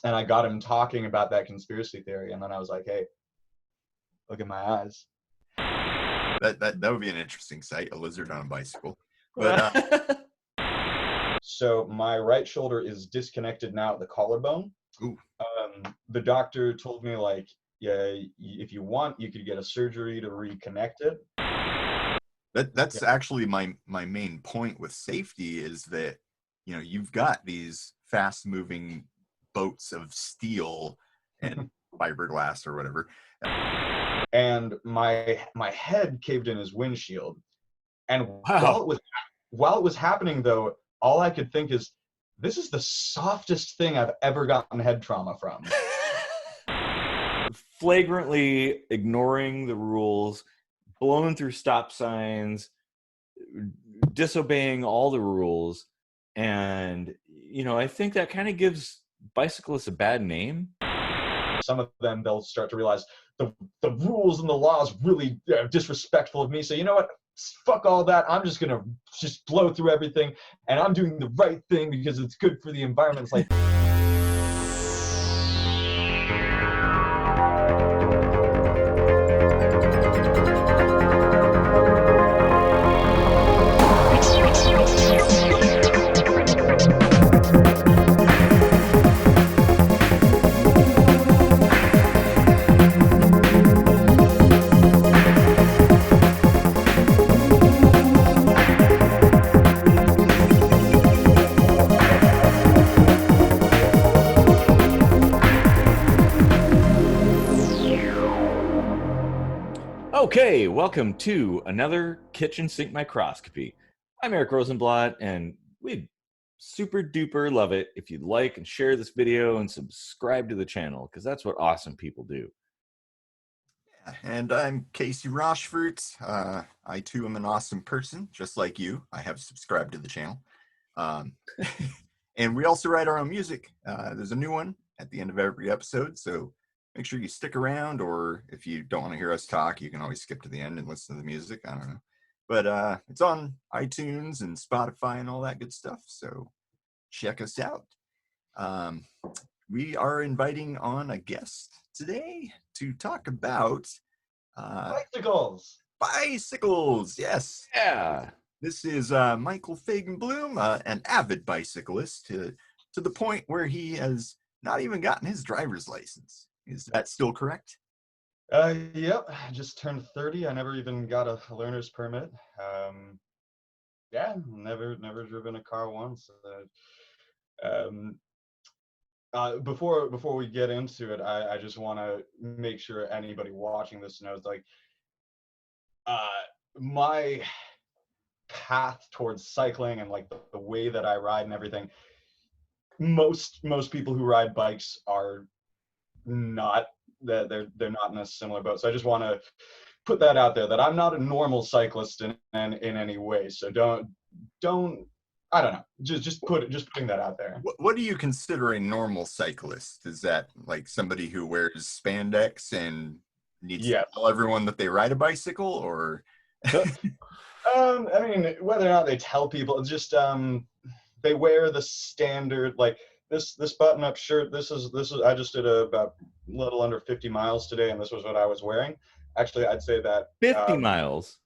and I got him talking about that conspiracy theory, and then I was like, hey, look at my eyes. That would be an interesting sight, a lizard on a bicycle. But so my right shoulder is disconnected now at the collarbone. ooh. The doctor told me, like, yeah, if you want, you could get a surgery to reconnect it. That's actually my main point with safety is that, you know, you've got these fast moving boats of steel and fiberglass or whatever. And my head caved in his windshield. And Wow. while it was happening, though, all I could think is, this is the softest thing I've ever gotten head trauma from. Flagrantly ignoring the rules, blowing through stop signs, disobeying all the rules. And, you know, I think that kind of gives bicyclists a bad name. Some of them, they'll start to realize the rules and the laws really disrespectful of me. So you know what? Fuck all that. I'm just gonna just blow through everything, and I'm doing the right thing because it's good for the environment. It's like, Okay, welcome to another kitchen sink microscopy. I'm Eric Rosenblatt, and we'd super duper love it if you'd like and share this video and subscribe to the channel, because that's what awesome people do. Yeah, and I'm Casey Rochefort. I too am an awesome person, just like you. I have subscribed to the channel. And we also write our own music. There's a new one at the end of every episode, so make sure you stick around, or if you don't want to hear us talk, you can always skip to the end and listen to the music. I don't know. But it's on iTunes and Spotify and all that good stuff, so check us out. We are inviting on a guest today to talk about Bicycles, yes. Yeah. This is Michael Faigenblum, an avid bicyclist to the point where he has not even gotten his driver's license. Is that still correct? Yep. I just turned 30. I never even got a learner's permit. Yeah, never driven a car once. Before we get into it, I just want to make sure anybody watching this knows, like, my path towards cycling and like the way that I ride and everything. Most people who ride bikes are not, that they're not in a similar boat. So I just want to put that out there, that I'm not a normal cyclist in any way. So don't I don't know, just putting that out there. What do you consider a normal cyclist? Is that like somebody who wears spandex and needs to tell everyone that they ride a bicycle, or I mean, whether or not they tell people, it's just they wear the standard, like this button-up shirt. This is I just did about a little under 50 miles today, and this was what I was wearing. Actually, I'd say that 50 miles.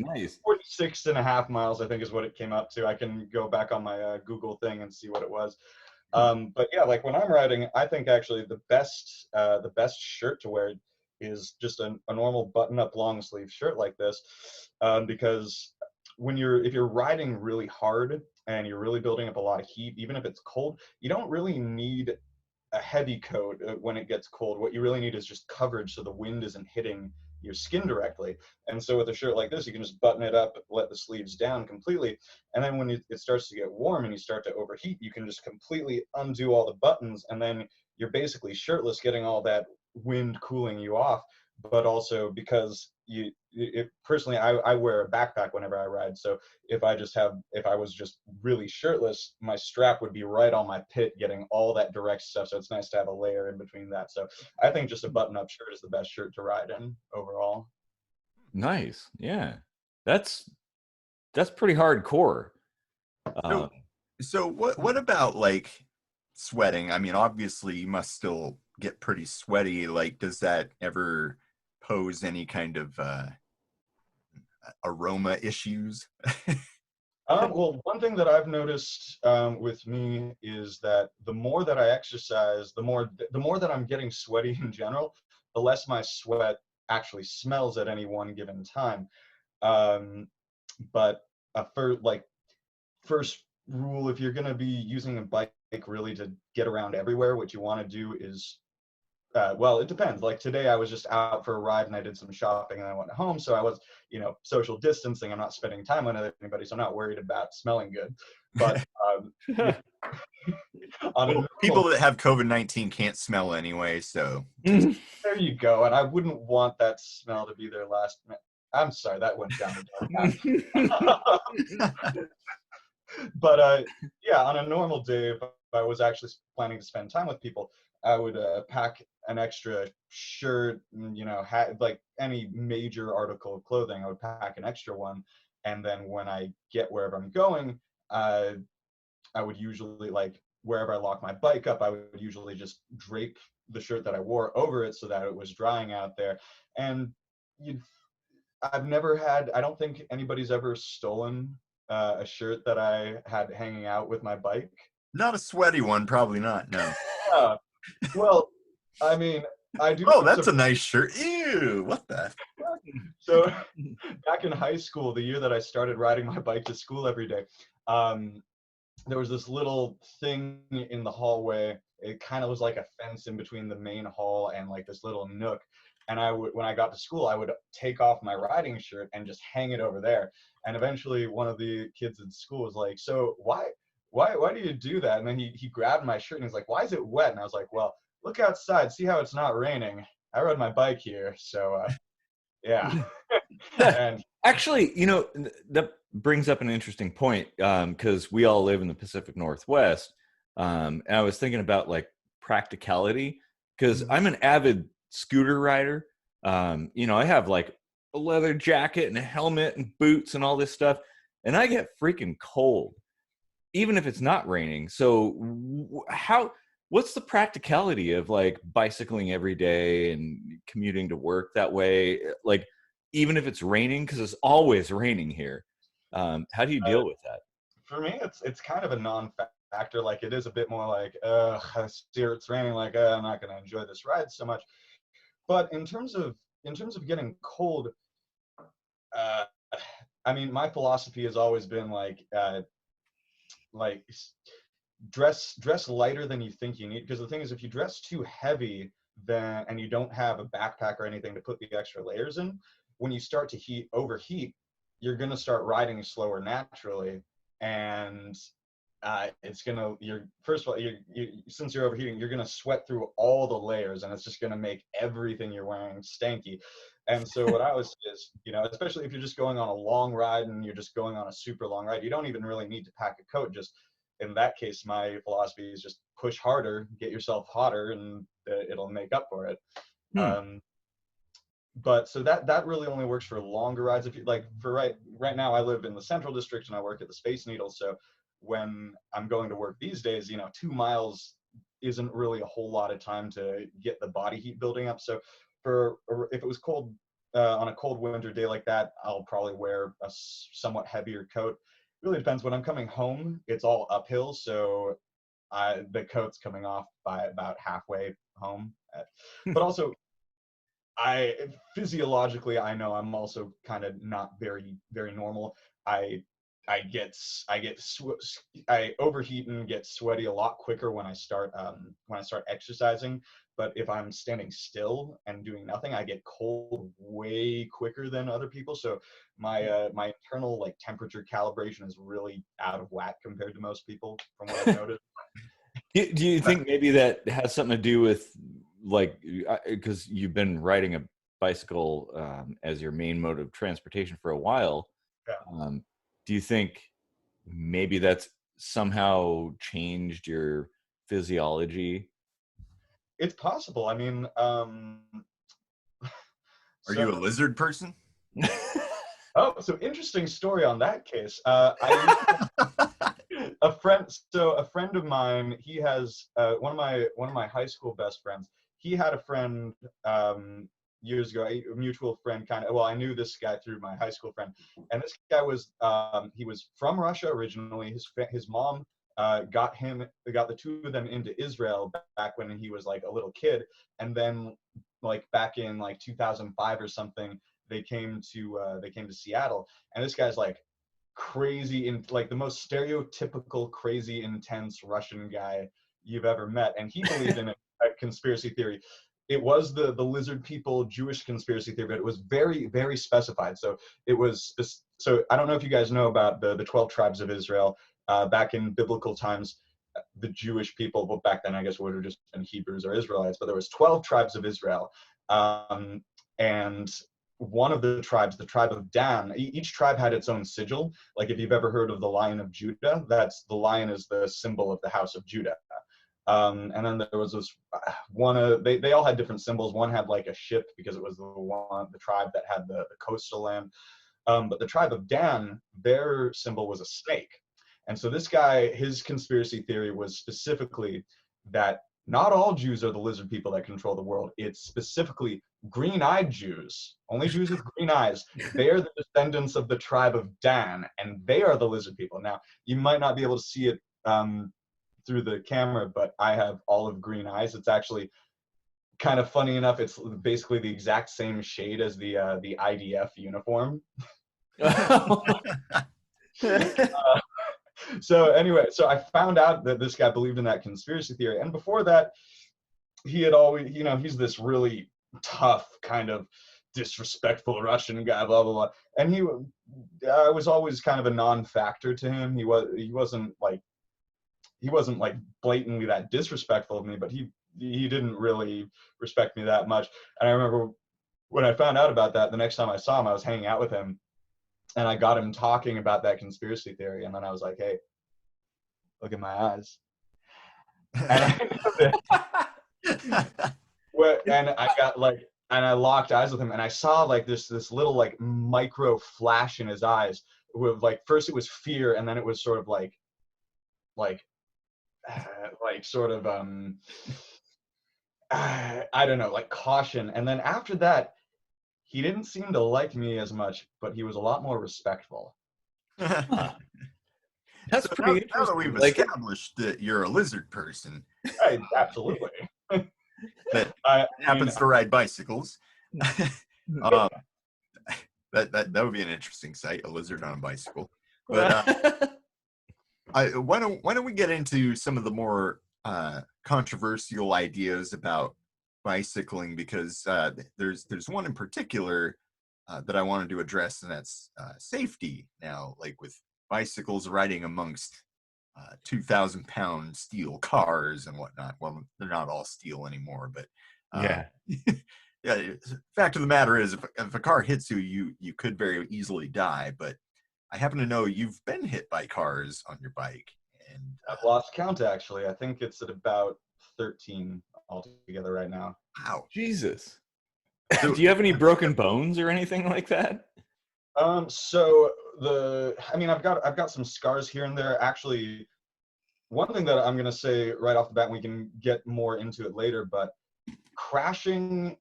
Nice. 46.5 miles, I think, is what it came up to. I can go back on my Google thing and see what it was. But yeah, like when I'm riding, I think actually the best shirt to wear is just a normal button-up long sleeve shirt like this, because if you're riding really hard and you're really building up a lot of heat, even if it's cold, you don't really need a heavy coat when it gets cold. What you really need is just coverage so the wind isn't hitting your skin directly. And so with a shirt like this, you can just button it up, let the sleeves down completely, and then when it starts to get warm and you start to overheat, you can just completely undo all the buttons, and then you're basically shirtless, getting all that wind cooling you off. But also because personally, I wear a backpack whenever I ride, so if I was just really shirtless, my strap would be right on my pit, getting all that direct stuff. So it's nice to have a layer in between that. So I think just a button-up shirt is the best shirt to ride in overall. Nice. Yeah, that's pretty hardcore. So what about, like, sweating, I mean, obviously you must still get pretty sweaty. Like, does that ever pose any kind of aroma issues? Well, one thing that I've noticed with me is that the more that I exercise, the more that I'm getting sweaty in general, the less my sweat actually smells at any one given time. But first rule, if you're going to be using a bike really to get around everywhere, what you want to do is well, it depends. Like today I was just out for a ride and I did some shopping and I went home. So I was, social distancing. I'm not spending time on anybody, so I'm not worried about smelling good. But on a normal, people that have COVID-19 can't smell anyway, so there you go. And I wouldn't want that smell to be their last. I'm sorry, that went down the dark path. But yeah, on a normal day, if I was actually planning to spend time with people, I would pack an extra shirt, like any major article of clothing, I would pack an extra one. And then when I get wherever I'm going, I would usually, like, wherever I lock my bike up, I would usually just drape the shirt that I wore over it so that it was drying out there. And I don't think anybody's ever stolen a shirt that I had hanging out with my bike. not a sweaty one, probably not. No. Well, I mean, I do. Oh, that's a nice shirt. Ew, what the? So back in high school, the year that I started riding my bike to school every day, there was this little thing in the hallway. It kind of was like a fence in between the main hall and like this little nook. And when I got to school, I would take off my riding shirt and just hang it over there. And eventually one of the kids in school was like, so why do you do that? And then he grabbed my shirt and he's like, why is it wet? And I was like, well, look outside, see how it's not raining. I rode my bike here. So yeah. And actually, that brings up an interesting point, because we all live in the Pacific Northwest. And I was thinking about like practicality, because I'm an avid scooter rider. I have like a leather jacket and a helmet and boots and all this stuff, and I get freaking cold even if it's not raining. So what's the practicality of like bicycling every day and commuting to work that way, like even if it's raining, because it's always raining here? How do you deal with that? For me, it's kind of a non-factor. Like, it is a bit more like, I see it's raining, like, I'm not going to enjoy this ride so much. But in terms of getting cold, I mean, my philosophy has always been like dress lighter than you think you need, because the thing is, if you dress too heavy and you don't have a backpack or anything to put the extra layers in, when you start to overheat, you're going to start riding slower naturally. And first of all, since you're overheating, you're going to sweat through all the layers, and it's just going to make everything you're wearing stanky. And so what I was is, especially if you're just going on a long ride and you're just going on a super long ride, you don't even really need to pack a coat. Just in that case, my philosophy is just push harder, get yourself hotter, and it'll make up for it. But so that really only works for longer rides. If you like, for right now, I live in the Central District and I work at the Space Needle. So when I'm going to work these days, 2 miles isn't really a whole lot of time to get the body heat building up. So if it was cold on a cold winter day like that, I'll probably wear a somewhat heavier coat. It really depends. When I'm coming home, it's all uphill, so the coat's coming off by about halfway home. But also, physiologically, I know I'm also kind of not very, very normal. I overheat and get sweaty a lot quicker when I start exercising. But if I'm standing still and doing nothing, I get cold way quicker than other people. So my internal like temperature calibration is really out of whack compared to most people, from what I've noticed. Do you think maybe that has something to do with, like, because you've been riding a bicycle as your main mode of transportation for a while? Yeah. Do you think maybe that's somehow changed your physiology? It's possible. I mean, Are you a lizard person? Oh, so interesting story on that case. a friend of mine, he has one of my high school best friends. He had a friend years ago, a mutual friend kind of. Well, I knew this guy through my high school friend, and this guy was he was from Russia originally. His mom got the two of them into Israel back when he was like a little kid, and then like back in like 2005 or something, they came to Seattle, and this guy's like crazy, in like the most stereotypical crazy intense Russian guy you've ever met, and he believed in a conspiracy theory. It was the lizard people Jewish conspiracy theory, but it was very, very specified. So it was so I don't know if you guys know about the 12 tribes of Israel. Back in biblical times, the Jewish people, well, back then I guess would have just been Hebrews or Israelites, but there was 12 tribes of Israel, and one of the tribes, the tribe of Dan, each tribe had its own sigil. Like if you've ever heard of the Lion of Judah, that's the lion is the symbol of the house of Judah. And then there was this they all had different symbols. One had like a ship because it was the tribe that had the coastal land. But the tribe of Dan, their symbol was a snake. And so this guy, his conspiracy theory was specifically that not all Jews are the lizard people that control the world. It's specifically green-eyed Jews, only Jews with green eyes. They are the descendants of the tribe of Dan, and they are the lizard people. Now, you might not be able to see it through the camera, but I have olive green eyes. It's actually kind of funny enough. It's basically the exact same shade as the IDF uniform. So anyway, so I found out that this guy believed in that conspiracy theory, and before that, he had always, you know, he's this really tough kind of disrespectful Russian guy, blah blah blah, and I was always kind of a non-factor to him. He wasn't like blatantly that disrespectful of me, but he didn't really respect me that much. And I remember when I found out about that, the next time I saw him, I was hanging out with him, and I got him talking about that conspiracy theory, and then I was like, hey, look at my eyes. And I locked eyes with him, and I saw like this little like micro flash in his eyes with like, first it was fear, and then it was sort of like sort of I don't know, like caution. And then after that, he didn't seem to like me as much, but he was a lot more respectful. Huh. That's so pretty now that we've established that you're a lizard person. Absolutely. that happens to ride bicycles. That would be an interesting sight, a lizard on a bicycle. But why don't we get into some of the more controversial ideas about bicycling, because there's one in particular that I wanted to address, and that's safety. Now, like with bicycles riding amongst 2,000-pound steel cars and whatnot. Well, they're not all steel anymore, but yeah. Fact of the matter is, if a car hits you, you could very easily die. But I happen to know you've been hit by cars on your bike, and I've lost count. Actually, I think it's at about 13 altogether right now. Wow, Jesus! Do you have any broken bones or anything like that? So I've got some scars here and there. Actually, one thing that I'm gonna say right off the bat, and we can get more into it later, but crashing,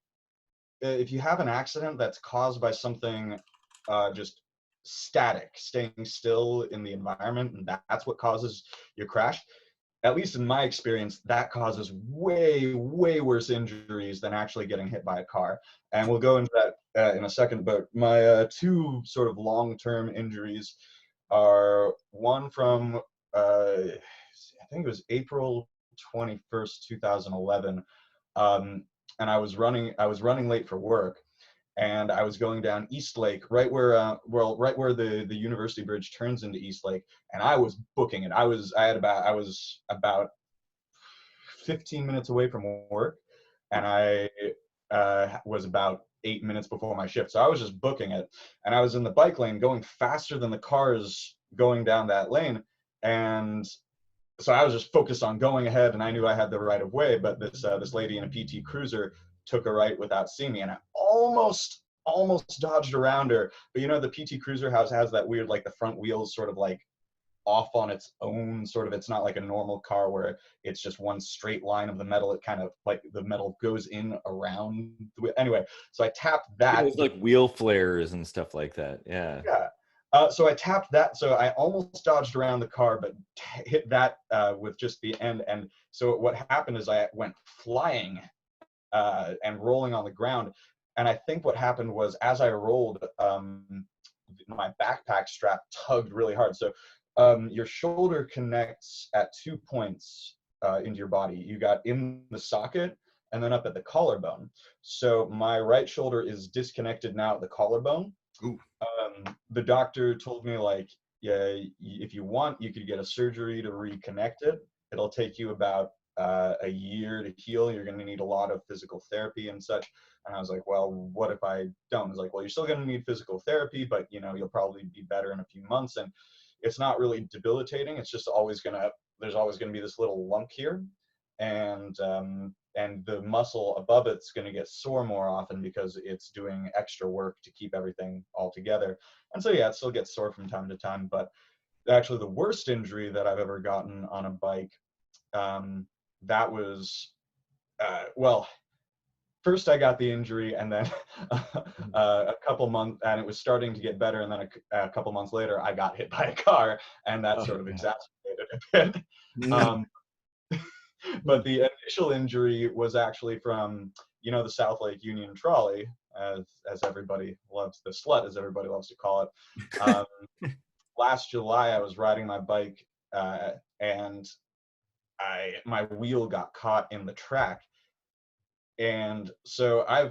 if you have an accident that's caused by something just static, staying still in the environment, and that's what causes your crash, at least in my experience, that causes way, way worse injuries than actually getting hit by a car. And we'll go into that in a second, but my two sort of long-term injuries are one from, I think it was April 21st, 2011. And I was running late for work, and I was going down East Lake, right where the University Bridge turns into East Lake, and I was booking it. I was about 15 minutes away from work, and I was about 8 minutes before my shift, so I was just booking it, and I was in the bike lane going faster than the cars going down that lane, and so I was just focused on going ahead, and I knew I had the right of way, but this lady in a PT Cruiser took a right without seeing me, and I almost dodged around her. But you know, the PT Cruiser has that weird, like the front wheels sort of like off on its own sort of. It's not like a normal car where it's just one straight line of the metal. It kind of like the metal goes in around the wheel. Anyway, so I tapped that. There's like wheel flares and stuff like that. Yeah. Yeah. So I tapped that. So I almost dodged around the car, but hit that with just the end. And so what happened is I went flying and rolling on the ground. And I think what happened was as I rolled, my backpack strap tugged really hard. So your shoulder connects at 2 points into your body. You got in the socket and then up at the collarbone. So my right shoulder is disconnected now at the collarbone. Ooh. The doctor told me, like, yeah, if you want, you could get a surgery to reconnect it. It'll take you about a year to heal. You're going to need a lot of physical therapy and such. And I was like, well, what if I don't? It's like, well, you're still going to need physical therapy, but you'll probably be better in a few months. And it's not really debilitating. It's just there's always going to be this little lump here. And the muscle above it's going to get sore more often because it's doing extra work to keep everything all together. And so, yeah, it still gets sore from time to time. But actually the worst injury that I've ever gotten on a bike, that was, well, first I got the injury and then a couple months, and it was starting to get better. And then a couple months later, I got hit by a car, and that sort of exacerbated it a bit. But the initial injury was actually from, the South Lake Union Trolley, as everybody loves, the slut, as everybody loves to call it. Last July, I was riding my bike, and my wheel got caught in the track. And so I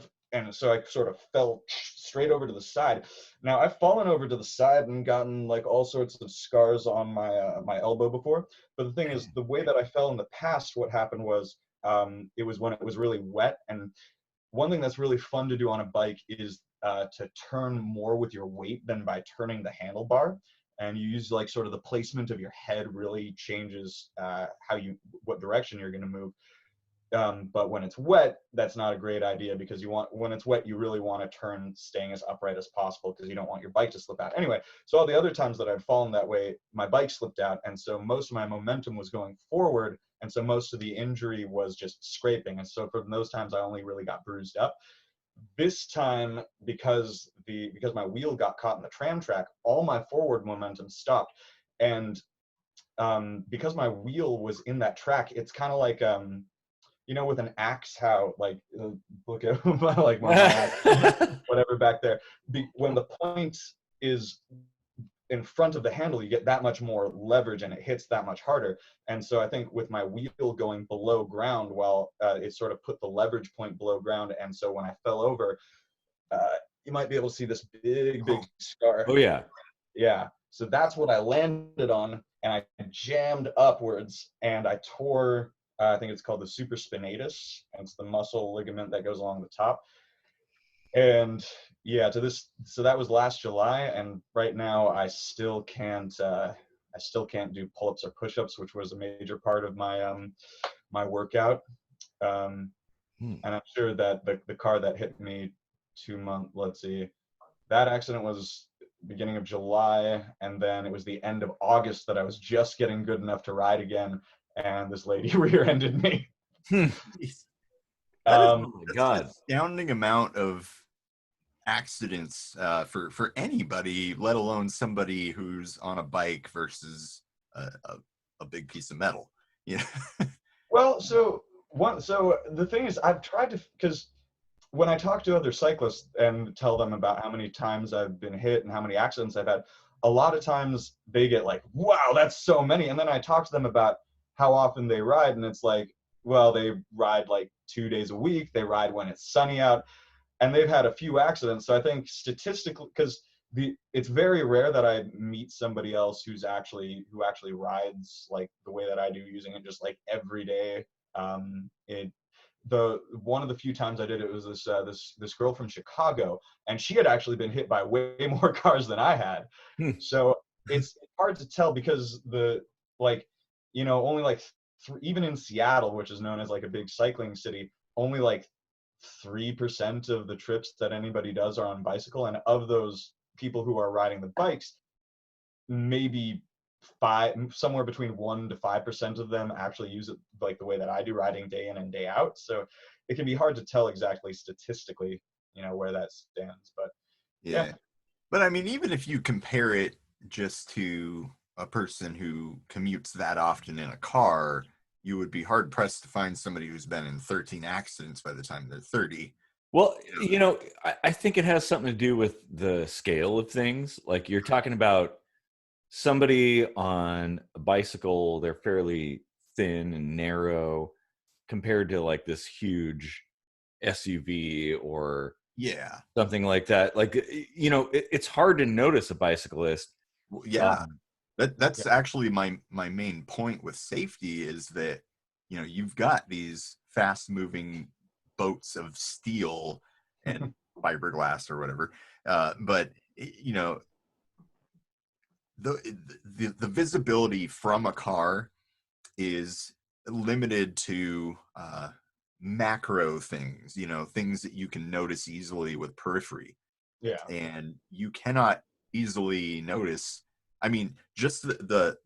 sort of fell straight over to the side. Now I've fallen over to the side and gotten like all sorts of scars on my elbow before. But the thing is, the way that I fell in the past, what happened was, it was when it was really wet. And one thing that's really fun to do on a bike is to turn more with your weight than by turning the handlebar. And you use like sort of the placement of your head really changes what direction you're going to move. But when it's wet, that's not a great idea, because when it's wet, you really want to turn staying as upright as possible, because you don't want your bike to slip out. Anyway, so all the other times that I've fallen that way, my bike slipped out. And so most of my momentum was going forward. And so most of the injury was just scraping. And so from those times, I only really got bruised up. This time, because my wheel got caught in the tram track, all my forward momentum stopped. And because my wheel was in that track, it's kind of like, with an axe, how like, look at like my axe, whatever back there. When the point is in front of the handle, you get that much more leverage and it hits that much harder. And so I think with my wheel going below ground, it sort of put the leverage point below ground. And so when I fell over, you might be able to see this big scar. Oh yeah. Yeah. So that's what I landed on, and I jammed upwards, and I tore, I think it's called the supraspinatus, and it's the muscle ligament that goes along the top. And yeah, so that was last July, and right now I still can't do pull-ups or push-ups, which was a major part of my my workout. And I'm sure that the car that hit me that accident was beginning of July, and then it was the end of August that I was just getting good enough to ride again, and this lady rear-ended me. That is, oh my God, an astounding amount of accidents for anybody, let alone somebody who's on a bike versus a big piece of metal. Yeah. Well, so the thing is, I've tried to, because when I talk to other cyclists and tell them about how many times I've been hit and how many accidents I've had, a lot of times they get like, wow, that's so many. And then I talk to them about how often they ride, and it's like, well, they ride like 2 days a week. They ride when it's sunny out, and they've had a few accidents. So I think statistically, because it's very rare that I meet somebody else who actually rides like the way that I do, using it just like every day. One of the few times I did it was this girl from Chicago, and she had actually been hit by way more cars than I had. So it's hard to tell, because only like even in Seattle, which is known as like a big cycling city, only like 3% of the trips that anybody does are on bicycle. And of those people who are riding the bikes, maybe somewhere between 1 to 5% of them actually use it like the way that I do, riding day in and day out. So it can be hard to tell exactly statistically, where that stands. But yeah. But I mean, even if you compare it just to a person who commutes that often in a car, you would be hard pressed to find somebody who's been in 13 accidents by the time they're 30. Well, I think it has something to do with the scale of things. Like you're talking about somebody on a bicycle, they're fairly thin and narrow compared to like this huge SUV or something like that. Like, it's hard to notice a bicyclist. That's actually my main point with safety is that, you've got these fast moving boats of steel and fiberglass or whatever. But the visibility from a car is limited to macro things, things that you can notice easily with periphery. Yeah. And you cannot easily notice, I mean, just the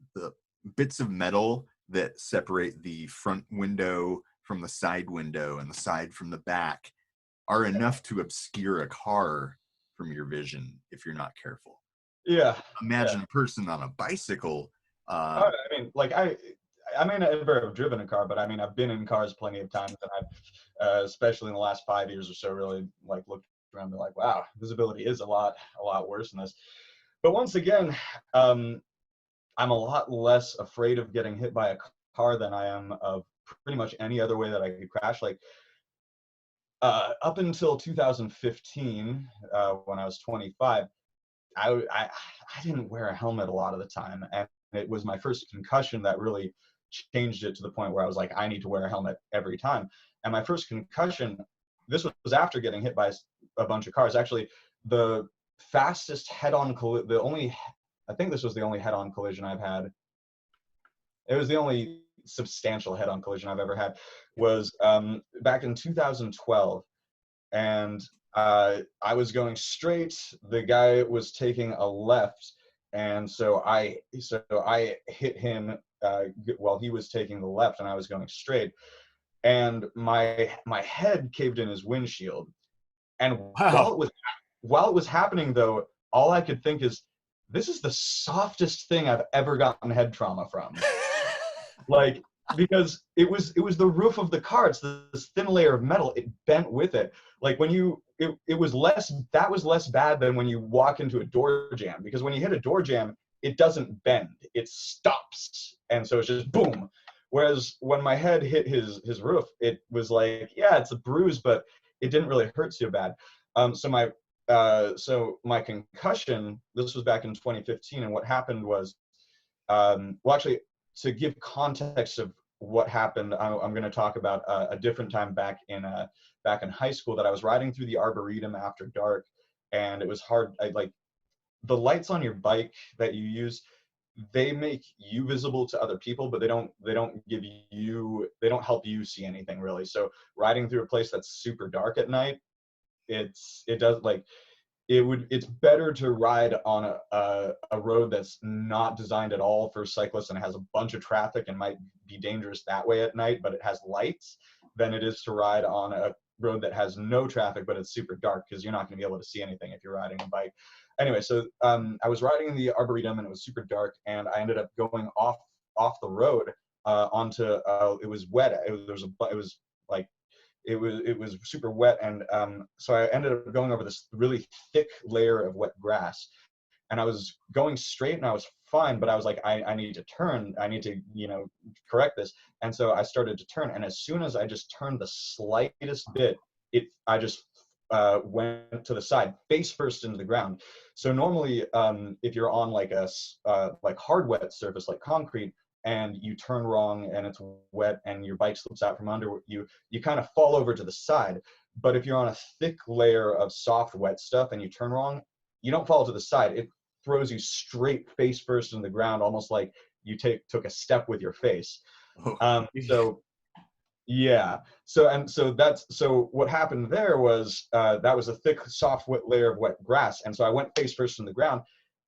bits of metal that separate the front window from the side window and the side from the back are enough to obscure a car from your vision if you're not careful. Yeah. Imagine a person on a bicycle. I mean, like I may not ever have driven a car, but I mean, I've been in cars plenty of times, and I've, especially in the last 5 years or so, really like looked around and be like, wow, visibility is a lot worse than this. But once again, I'm a lot less afraid of getting hit by a car than I am of pretty much any other way that I could crash. Like up until 2015, when I was 25, I didn't wear a helmet a lot of the time, and it was my first concussion that really changed it to the point where I was like, I need to wear a helmet every time. And my first concussion, this was after getting hit by a bunch of cars. Actually, the fastest head-on I think this was the only head-on collision I've had. It was the only substantial head-on collision I've ever had, was back in 2012. And I was going straight. The guy was taking a left, and so I hit him while he was taking the left, and I was going straight. And my head caved in his windshield. And wow. while it was happening, though, all I could think is, this is the softest thing I've ever gotten head trauma from. Like, because it was the roof of the car. It's this thin layer of metal. It bent with it. Like when it was less bad than when you walk into a door jam, because when you hit a door jam, it doesn't bend, it stops. And so it's just boom. Whereas when my head hit his roof, it was like, yeah, it's a bruise, but it didn't really hurt too bad. So my concussion, this was back in 2015, and what happened was, well, actually, to give context of what happened, I'm going to talk about a different time back in high school, that I was riding through the Arboretum after dark, and it was hard. Like the lights on your bike that you use, they make you visible to other people, but they don't help you see anything really. So riding through a place that's super dark at night, it's better to ride on a road that's not designed at all for cyclists and has a bunch of traffic and might be dangerous that way at night, but it has lights, than it is to ride on a road that has no traffic, but it's super dark, because you're not going to be able to see anything if you're riding a bike. Anyway, so I was riding in the Arboretum, and it was super dark, and I ended up going off the road onto it was wet. It was super wet, and so I ended up going over this really thick layer of wet grass, and I was going straight, and I was fine, but I was like, I need to turn, I need to correct this. And so I started to turn, and as soon as I just turned the slightest bit, I just went to the side, face first into the ground. So normally, if you're on like a like hard wet surface like concrete, and you turn wrong and it's wet and your bike slips out from under you, you kind of fall over to the side. But if you're on a thick layer of soft wet stuff and you turn wrong, you don't fall to the side. It throws you straight face first in the ground, almost like you took a step with your face. So yeah. So what happened there was that was a thick, soft, wet layer of wet grass. And so I went face first in the ground.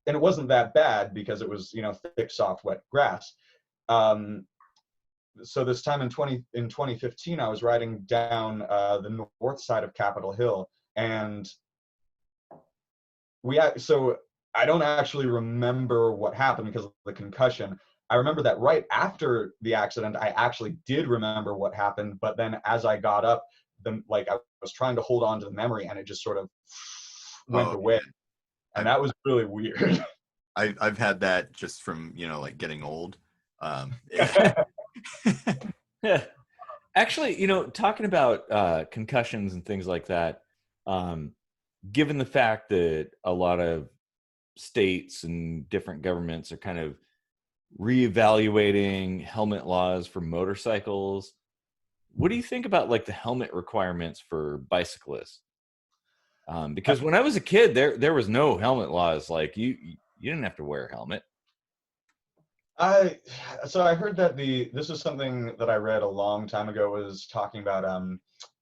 and it wasn't that bad because it was, you know, thick, soft, wet grass. So this time in 2015, I was riding down the north side of Capitol Hill, and so I don't actually remember what happened because of the concussion. I remember that right after the accident, I actually did remember what happened, but then as I got up, I was trying to hold on to the memory, and it just sort of went away, and that was really weird. I've had that just from, you know, like getting old. Yeah. Actually, you know, talking about concussions and things like that, given the fact that a lot of states and different governments are kind of reevaluating helmet laws for motorcycles, what do you think about like the helmet requirements for bicyclists? Because when I was a kid, there was no helmet laws. Like you didn't have to wear a helmet. So I heard that this was something that I read a long time ago, was talking about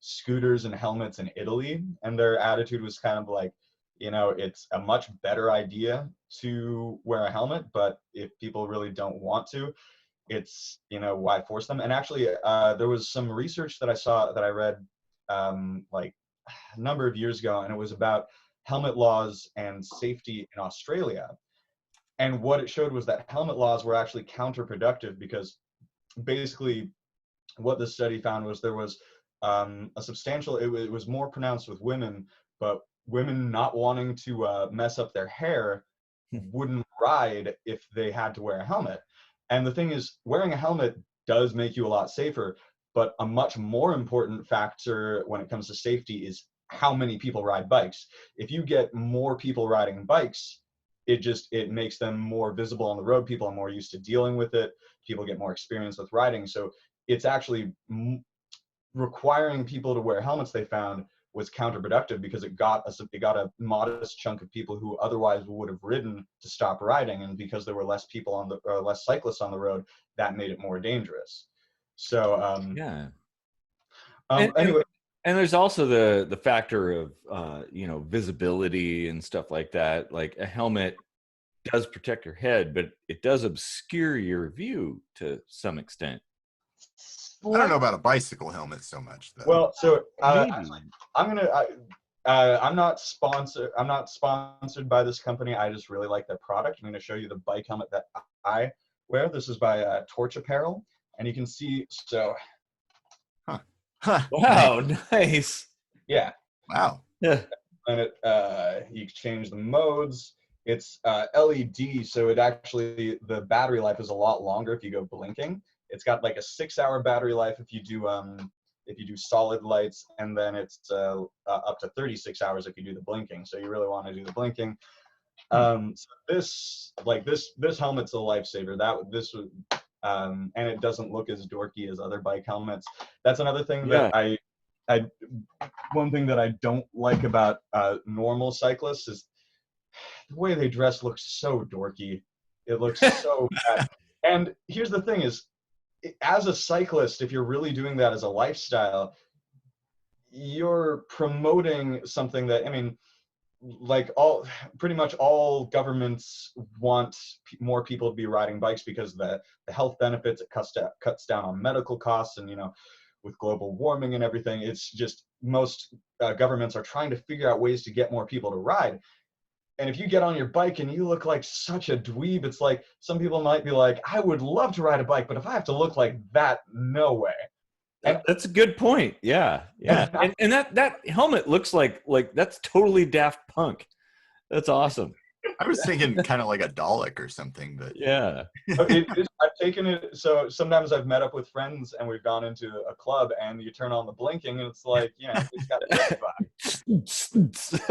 scooters and helmets in Italy, and their attitude was kind of like, you know, it's a much better idea to wear a helmet, but if people really don't want to, it's, you know, why force them? And actually, there was some research that I read like a number of years ago, and it was about helmet laws and safety in Australia. And what it showed was that helmet laws were actually counterproductive, because basically what the study found was there was a substantial, it was more pronounced with women, but women not wanting to mess up their hair wouldn't ride if they had to wear a helmet. And the thing is, wearing a helmet does make you a lot safer, but a much more important factor when it comes to safety is how many people ride bikes. If you get more people riding bikes, it makes them more visible on the road. People are more used to dealing with it. People get more experience with riding. So it's actually requiring people to wear helmets, they found, was counterproductive, because it got a modest chunk of people who otherwise would have ridden to stop riding, and because there were less people less cyclists on the road, that made it more dangerous. So Yeah. anyway. And there's also the factor of you know, visibility and stuff like that. Like a helmet does protect your head, but it does obscure your view to some extent. I don't know about a bicycle helmet so much, though. Well, so Maybe. I'm not sponsored by this company. I just really like their product. I'm going to show you the bike helmet that I wear. This is by Torch Apparel, and you can see. So, Wow, nice. Yeah. Wow. Yeah. And you can change the modes. It's LED, so it actually, the battery life is a lot longer if you go blinking. It's got like a 6-hour battery life if you do solid lights, and then it's up to 36 hours if you do the blinking. So you really want to do the blinking. So this helmet's a lifesaver. And it doesn't look as dorky as other bike helmets. That's another thing that one thing that I don't like about normal cyclists is the way they dress looks so dorky. It looks so bad. And here's the thing is, as a cyclist, if you're really doing that as a lifestyle, you're promoting something that, I mean, like pretty much all governments want more people to be riding bikes because the health benefits, it cuts down on medical costs, and, you know, with global warming and everything, it's just most governments are trying to figure out ways to get more people to ride. And if you get on your bike and you look like such a dweeb, it's like, some people might be like, I would love to ride a bike, but if I have to look like that, no way. And That's a good point. Yeah. And that helmet looks like that's totally Daft Punk. That's awesome. I was thinking kind of like a Dalek or something, but Yeah. I've taken it. So sometimes I've met up with friends and we've gone into a club, and you turn on the blinking and it's like, you know, it's got a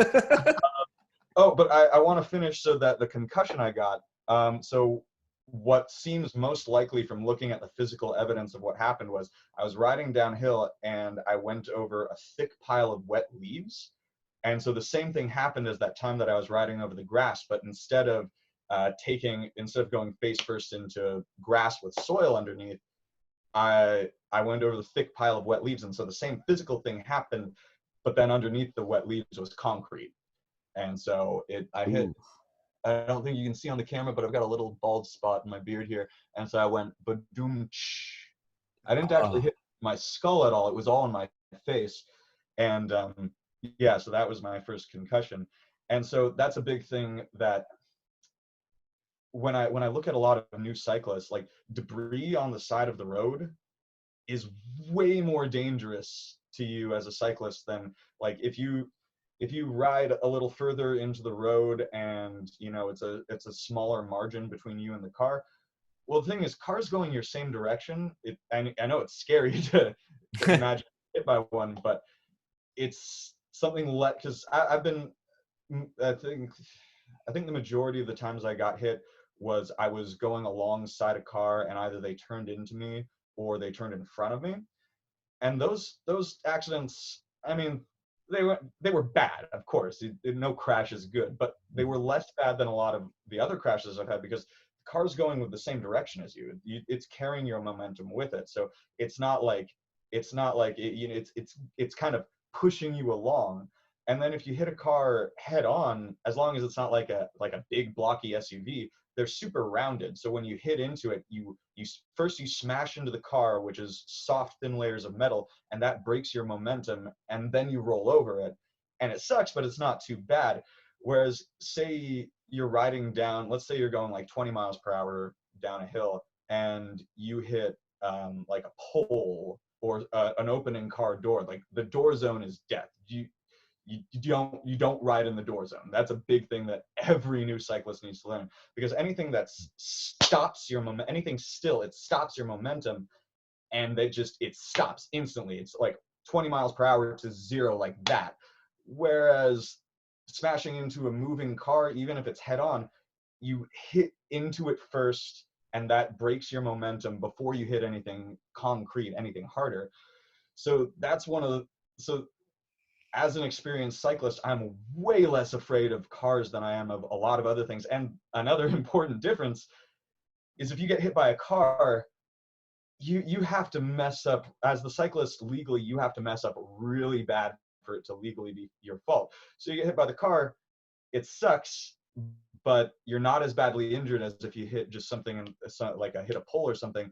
vibe. Oh, but I want to finish so that the concussion I got. So what seems most likely from looking at the physical evidence of what happened was, I was riding downhill and I went over a thick pile of wet leaves. And so the same thing happened as that time that I was riding over the grass, but instead of going face first into grass with soil underneath, I went over the thick pile of wet leaves. And so the same physical thing happened, but then underneath the wet leaves was concrete. And so I hit I don't think you can see on the camera, but I've got a little bald spot in my beard here. And so I went, badoom. I didn't actually hit my skull at all. It was all in my face. And yeah, so that was my first concussion. And so that's a big thing that when I look at a lot of new cyclists, like debris on the side of the road is way more dangerous to you as a cyclist than like if you ride a little further into the road and you know it's a smaller margin between you and the car. Well, the thing is, cars going your same direction. I know it's scary to imagine hit by one, but it's something because I've been I think the majority of the times I got hit was I was going alongside a car and either they turned into me or they turned in front of me. And those accidents, I mean, they were bad, of course. No crash is good, but they were less bad than a lot of the other crashes I've had because the car's going with the same direction as you. It's carrying your momentum with it. So it's not like it's kind of pushing you along. And then if you hit a car head on, as long as it's not like a big blocky SUV, they're super rounded. So when you hit into it, you first smash into the car, which is soft, thin layers of metal, and that breaks your momentum, and then you roll over it. And it sucks, but it's not too bad. Whereas say you're riding down, let's say you're going like 20 miles per hour down a hill, and you hit like a pole or an opening car door, like the door zone is death. You don't ride in the door zone. That's a big thing that every new cyclist needs to learn, because anything that stops your momentum, anything still, it stops your momentum, and it stops instantly. It's like 20 miles per hour to zero like that. Whereas smashing into a moving car, even if it's head on, you hit into it first, and that breaks your momentum before you hit anything concrete, anything harder. So that's so as an experienced cyclist, I'm way less afraid of cars than I am of a lot of other things. And another important difference is if you get hit by a car, you have to mess up, as the cyclist legally, you have to mess up really bad for it to legally be your fault. So you get hit by the car, it sucks, but you're not as badly injured as if you hit just something like hit a pole or something.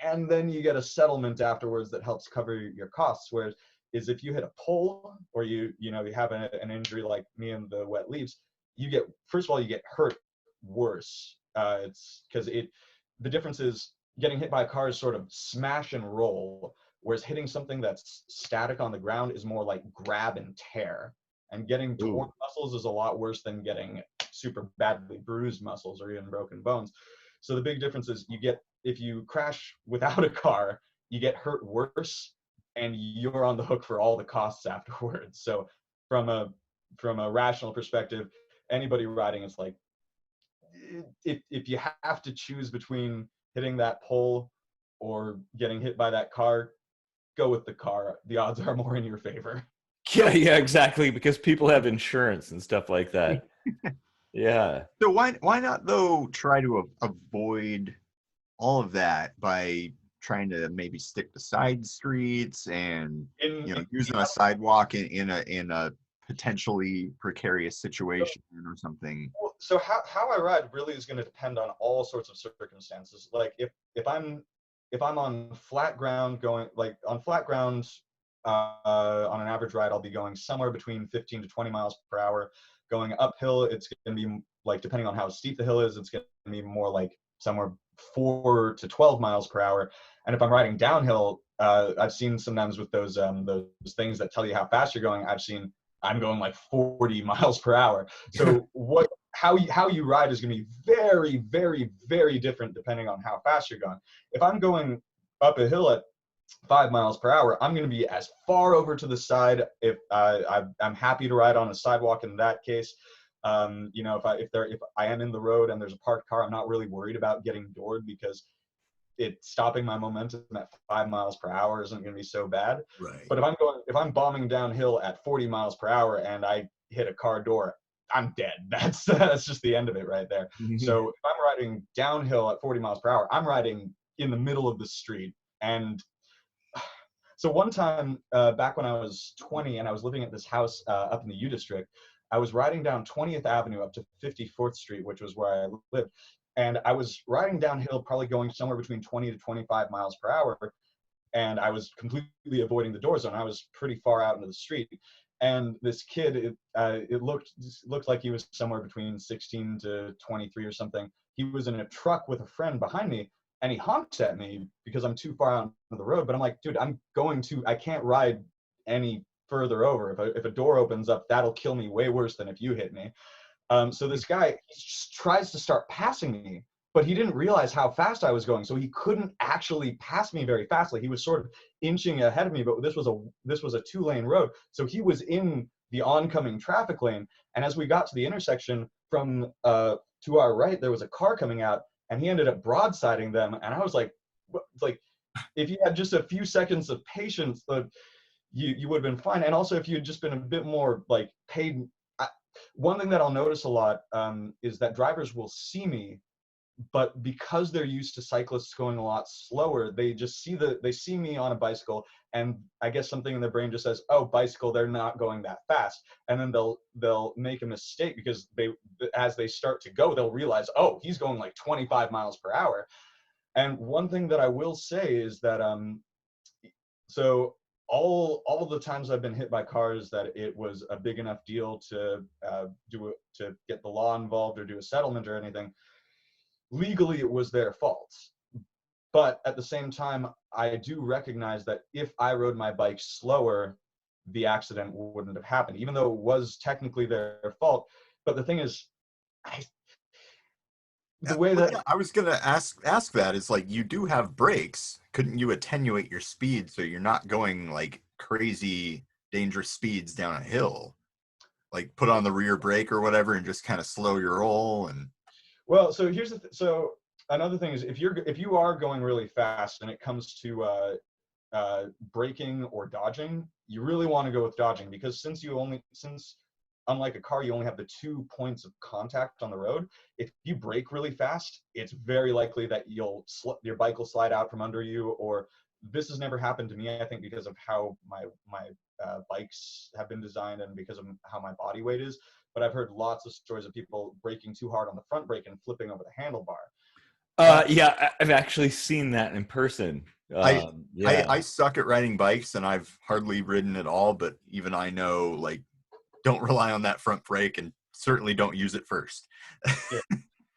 And then you get a settlement afterwards that helps cover your costs. Whereas is if you hit a pole or you have an injury like me in the wet leaves, first of all, you get hurt worse. It's because the difference is getting hit by a car is sort of smash and roll, whereas hitting something that's static on the ground is more like grab and tear. And getting torn muscles is a lot worse than getting super badly bruised muscles or even broken bones. So the big difference is if you crash without a car, you get hurt worse, and you're on the hook for all the costs afterwards. So from a rational perspective, anybody riding, it's like, if you have to choose between hitting that pole or getting hit by that car, go with the car. The odds are more in your favor. Yeah, exactly, because people have insurance and stuff like that. Yeah. So why not though try to avoid all of that by trying to maybe stick to side streets and using a sidewalk in a potentially precarious situation or something? So how I ride really is going to depend on all sorts of circumstances. Like if I'm on flat ground on an average ride, I'll be going somewhere between 15 to 20 miles per hour. Going uphill, it's going to be like, depending on how steep the hill is, it's going to be more like somewhere 4 to 12 miles per hour. And if I'm riding downhill, I've seen sometimes with those things that tell you how fast you're going, I'm going like 40 miles per hour. So how you ride is going to be very, very, very different depending on how fast you're going. If I'm going up a hill at 5 miles per hour, I'm going to be as far over to the side. If I'm happy to ride on a sidewalk in that case. If I am in the road and there's a parked car, I'm not really worried about getting doored, because it's stopping my momentum at 5 miles per hour isn't going to be so bad. Right. But if I'm bombing downhill at 40 miles per hour and I hit a car door, I'm dead. That's just the end of it right there. So if I'm riding downhill at 40 miles per hour, I'm riding in the middle of the street. And so one time back when I was 20 and I was living at this house up in the U District, I was riding down 20th Avenue up to 54th Street, which was where I lived. And I was riding downhill, probably going somewhere between 20 to 25 miles per hour. And I was completely avoiding the door zone. I was pretty far out into the street. And this kid, it looked like he was somewhere between 16 to 23 or something. He was in a truck with a friend behind me, and he honked at me because I'm too far out on the road. But I'm like, dude, I can't ride any further over. If a door opens up, that'll kill me way worse than if you hit me. So this guy just tries to start passing me, but he didn't realize how fast I was going, so he couldn't actually pass me very fastly. He was sort of inching ahead of me, but this was a 2-lane road, so he was in the oncoming traffic lane. And as we got to the intersection from to our right, there was a car coming out, and he ended up broadsiding them. And I was like, if you had just a few seconds of patience, you would have been fine. And also, if you had just been a bit more like paid. One thing that I'll notice a lot is that drivers will see me, but because they're used to cyclists going a lot slower, they see me on a bicycle, and I guess something in their brain just says, oh, bicycle, they're not going that fast. And then they'll make a mistake, because as they start to go, they'll realize, oh, he's going like 25 miles per hour. And one thing that I will say is that so all the times I've been hit by cars that it was a big enough deal to get the law involved or do a settlement or anything, legally it was their fault. But at the same time, I do recognize that if I rode my bike slower, the accident wouldn't have happened, even though it was technically their fault. But the thing is, the way that I was gonna ask that is, like, you do have brakes. Couldn't you attenuate your speed so you're not going like crazy dangerous speeds down a hill? Like, put on the rear brake or whatever and just kind of slow your roll. And well, so here's so another thing is, if you are going really fast and it comes to braking or dodging, you really want to go with dodging, because since unlike a car, you only have the 2 points of contact on the road. If you brake really fast, it's very likely that your bike will slide out from under you. Or this has never happened to me, I think, because of how my bikes have been designed and because of how my body weight is. But I've heard lots of stories of people braking too hard on the front brake and flipping over the handlebar. Yeah, I've actually seen that in person. I suck at riding bikes, and I've hardly ridden at all. But even I know, like, don't rely on that front brake, and certainly don't use it first. Yeah.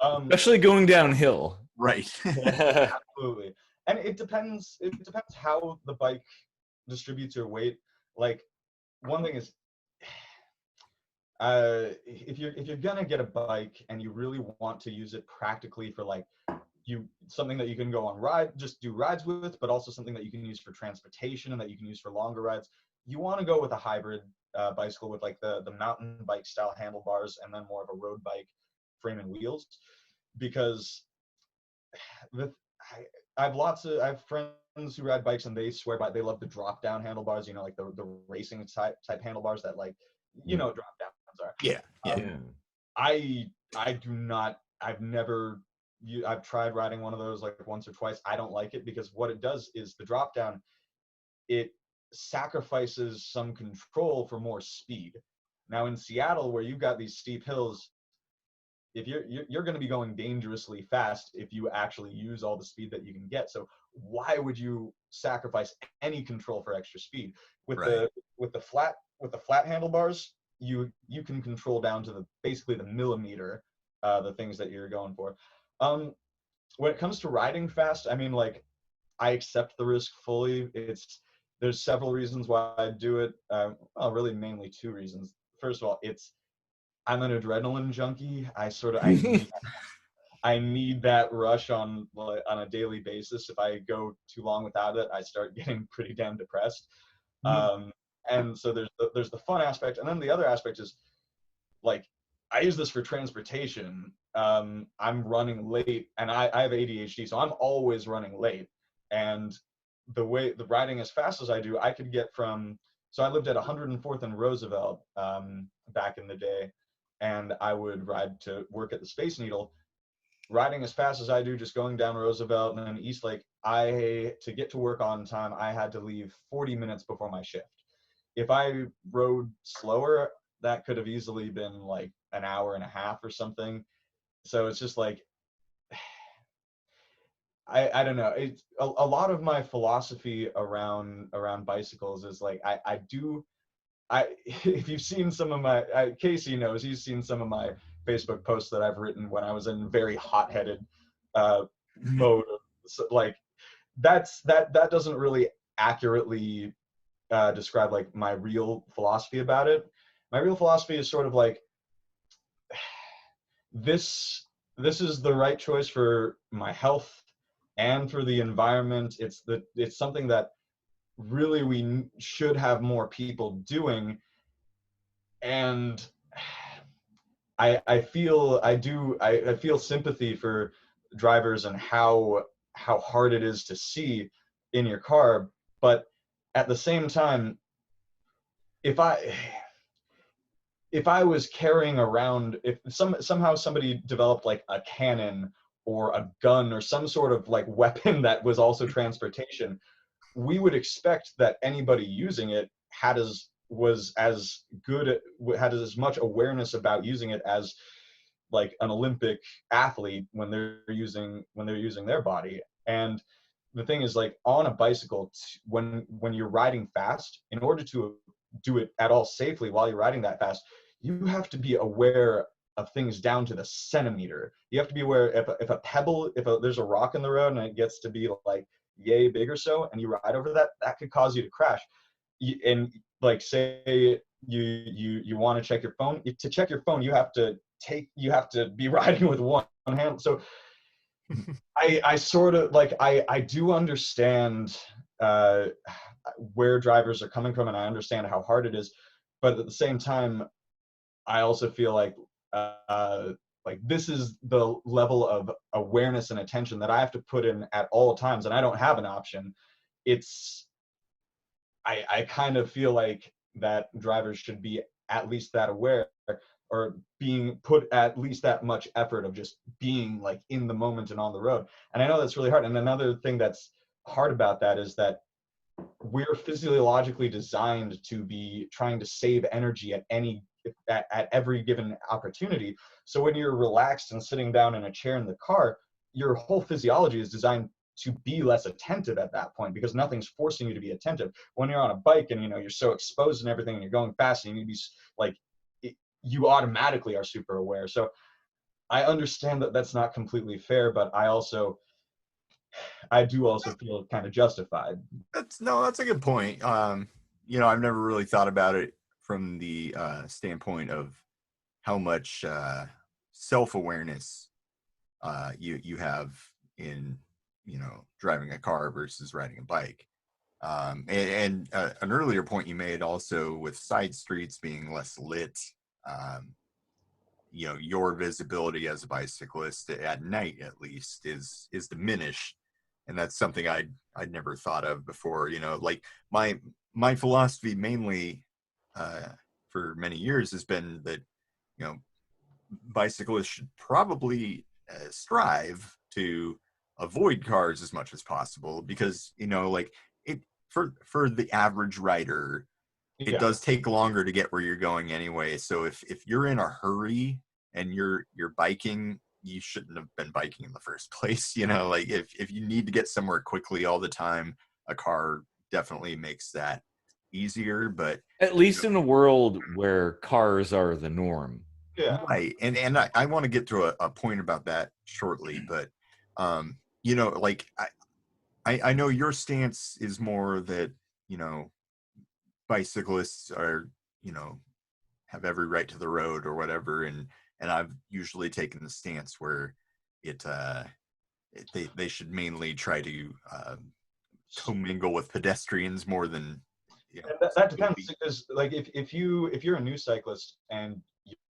Especially going downhill. Right. Absolutely. And it depends how the bike distributes your weight. Like, one thing is, if you're gonna get a bike and you really want to use it practically for like something that you can go on just do rides with, but also something that you can use for transportation and that you can use for longer rides, you want to go with a hybrid bicycle with like the mountain bike style handlebars and then more of a road bike frame and wheels. Because I have friends who ride bikes and they swear by, they love the drop down handlebars, like the racing type handlebars that, like, drop downs are. Yeah. I do not. I've tried riding one of those like once or twice. I don't like it, because what it does is the drop down, it sacrifices some control for more speed. Now in Seattle, where you've got these steep hills, if you're going to be going dangerously fast if you actually use all the speed that you can get. So why would you sacrifice any control for extra speed? With the flat handlebars, you can control down to basically the millimeter the things that you're going for. When it comes to riding fast, I mean, like, I accept the risk fully. There's several reasons why I do it. Well, really mainly 2 reasons. First of all, I'm an adrenaline junkie. I need that rush on a daily basis. If I go too long without it, I start getting pretty damn depressed. And so there's the fun aspect, and then the other aspect is, like, I use this for transportation. I'm running late, and I have ADHD, so I'm always running late. And the riding as fast as I do, I could get so I lived at 104th and Roosevelt back in the day, and I would ride to work at the Space Needle. Riding as fast as I do, just going down Roosevelt and then Eastlake, to get to work on time, I had to leave 40 minutes before my shift. If I rode slower, that could have easily been like an hour and a half or something. So it's just like, I don't know. It's a lot of my philosophy around bicycles is like, if you've seen some of my, Casey knows, he's seen some of my Facebook posts that I've written when I was in very hot-headed mode. So, like, that doesn't really accurately describe like my real philosophy about it. My real philosophy is sort of like, this is the right choice for my health and for the environment. It's something that really we should have more people doing. And I feel sympathy for drivers and how hard it is to see in your car. But at the same time, if I was carrying around, if somehow somebody developed like a cannon or a gun or some sort of like weapon that was also transportation, we would expect that anybody using it had as much awareness about using it as like an Olympic athlete when they're using their body. And the thing is, like, on a bicycle, when you're riding fast, in order to do it at all safely while you're riding that fast, you have to be aware of things down to the centimeter. You have to be aware if a pebble, there's a rock in the road and it gets to be like yay big or so, and you ride over that, that could cause you to crash. And like, say you want to check your phone. To check your phone, you have to be riding with one hand. So I sort of like, I do understand where drivers are coming from, and I understand how hard it is, but at the same time, I also feel like this is the level of awareness and attention that I have to put in at all times, and I don't have an option. I kind of feel like that drivers should be at least that aware, or being put at least that much effort of just being like in the moment and on the road. And I know that's really hard. And another thing that's hard about that is that we're physiologically designed to be trying to save energy at every given opportunity. So when you're relaxed and sitting down in a chair in the car, your whole physiology is designed to be less attentive at that point, because nothing's forcing you to be attentive. When you're on a bike and you're so exposed and everything, and you're going fast, and you need to be like, you automatically are super aware. So I understand that that's not completely fair, but I do also feel kind of justified. That's a good point. I've never really thought about it from the standpoint of how much self-awareness you have in driving a car versus riding a bike. And an earlier point you made also with side streets being less lit, your visibility as a bicyclist at night, at least, is diminished. And that's something I'd never thought of before. Like my philosophy mainly for many years has been that, bicyclists should probably strive to avoid cars as much as possible, because it for the average rider, it does take longer to get where you're going anyway. So if you're in a hurry and you're biking, you shouldn't have been biking in the first place. Like if you need to get somewhere quickly all the time, a car definitely makes that easier. But at least in a world where cars are the norm. Yeah. Right. And I want to get to a point about that shortly, but like I know your stance is more that, bicyclists are, have every right to the road or whatever. And I've usually taken the stance where they should mainly try to commingle with pedestrians more than, that depends, because like if you're a new cyclist and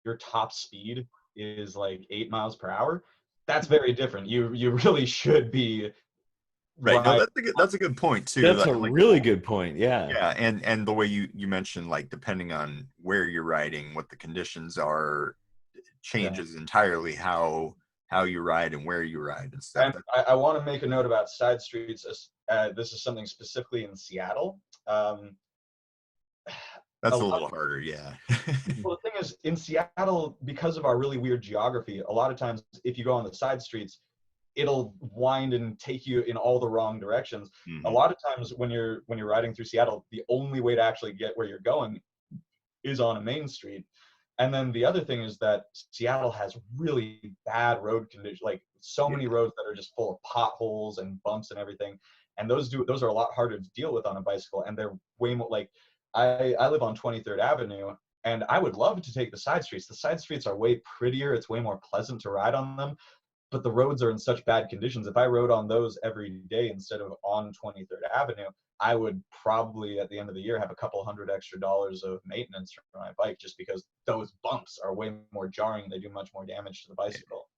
your top speed is like 8 miles per hour, that's very different. You really should be right. No, that's a good point too. That's a really good point. Yeah. Yeah, and the way you mentioned, like, depending on where you're riding, what the conditions are, changes entirely how you ride and where you ride and stuff. And I want to make a note about side streets. This is something specifically in Seattle. That's a little harder, yeah. Well, the thing is, in Seattle, because of our really weird geography, a lot of times if you go on the side streets, it'll wind and take you in all the wrong directions. A lot of times when you're riding through Seattle, the only way to actually get where you're going is on a main street. And then the other thing is that Seattle has really bad road conditions, like so many roads that are just full of potholes and bumps and everything. And those are a lot harder to deal with on a bicycle. And they're way more like, I live on 23rd Avenue, and I would love to take the side streets. The side streets are way prettier. It's way more pleasant to ride on them. But the roads are in such bad conditions. If I rode on those every day instead of on 23rd Avenue, I would probably at the end of the year have a couple $100 extra of maintenance for my bike, just because those bumps are way more jarring. They do much more damage to the bicycle.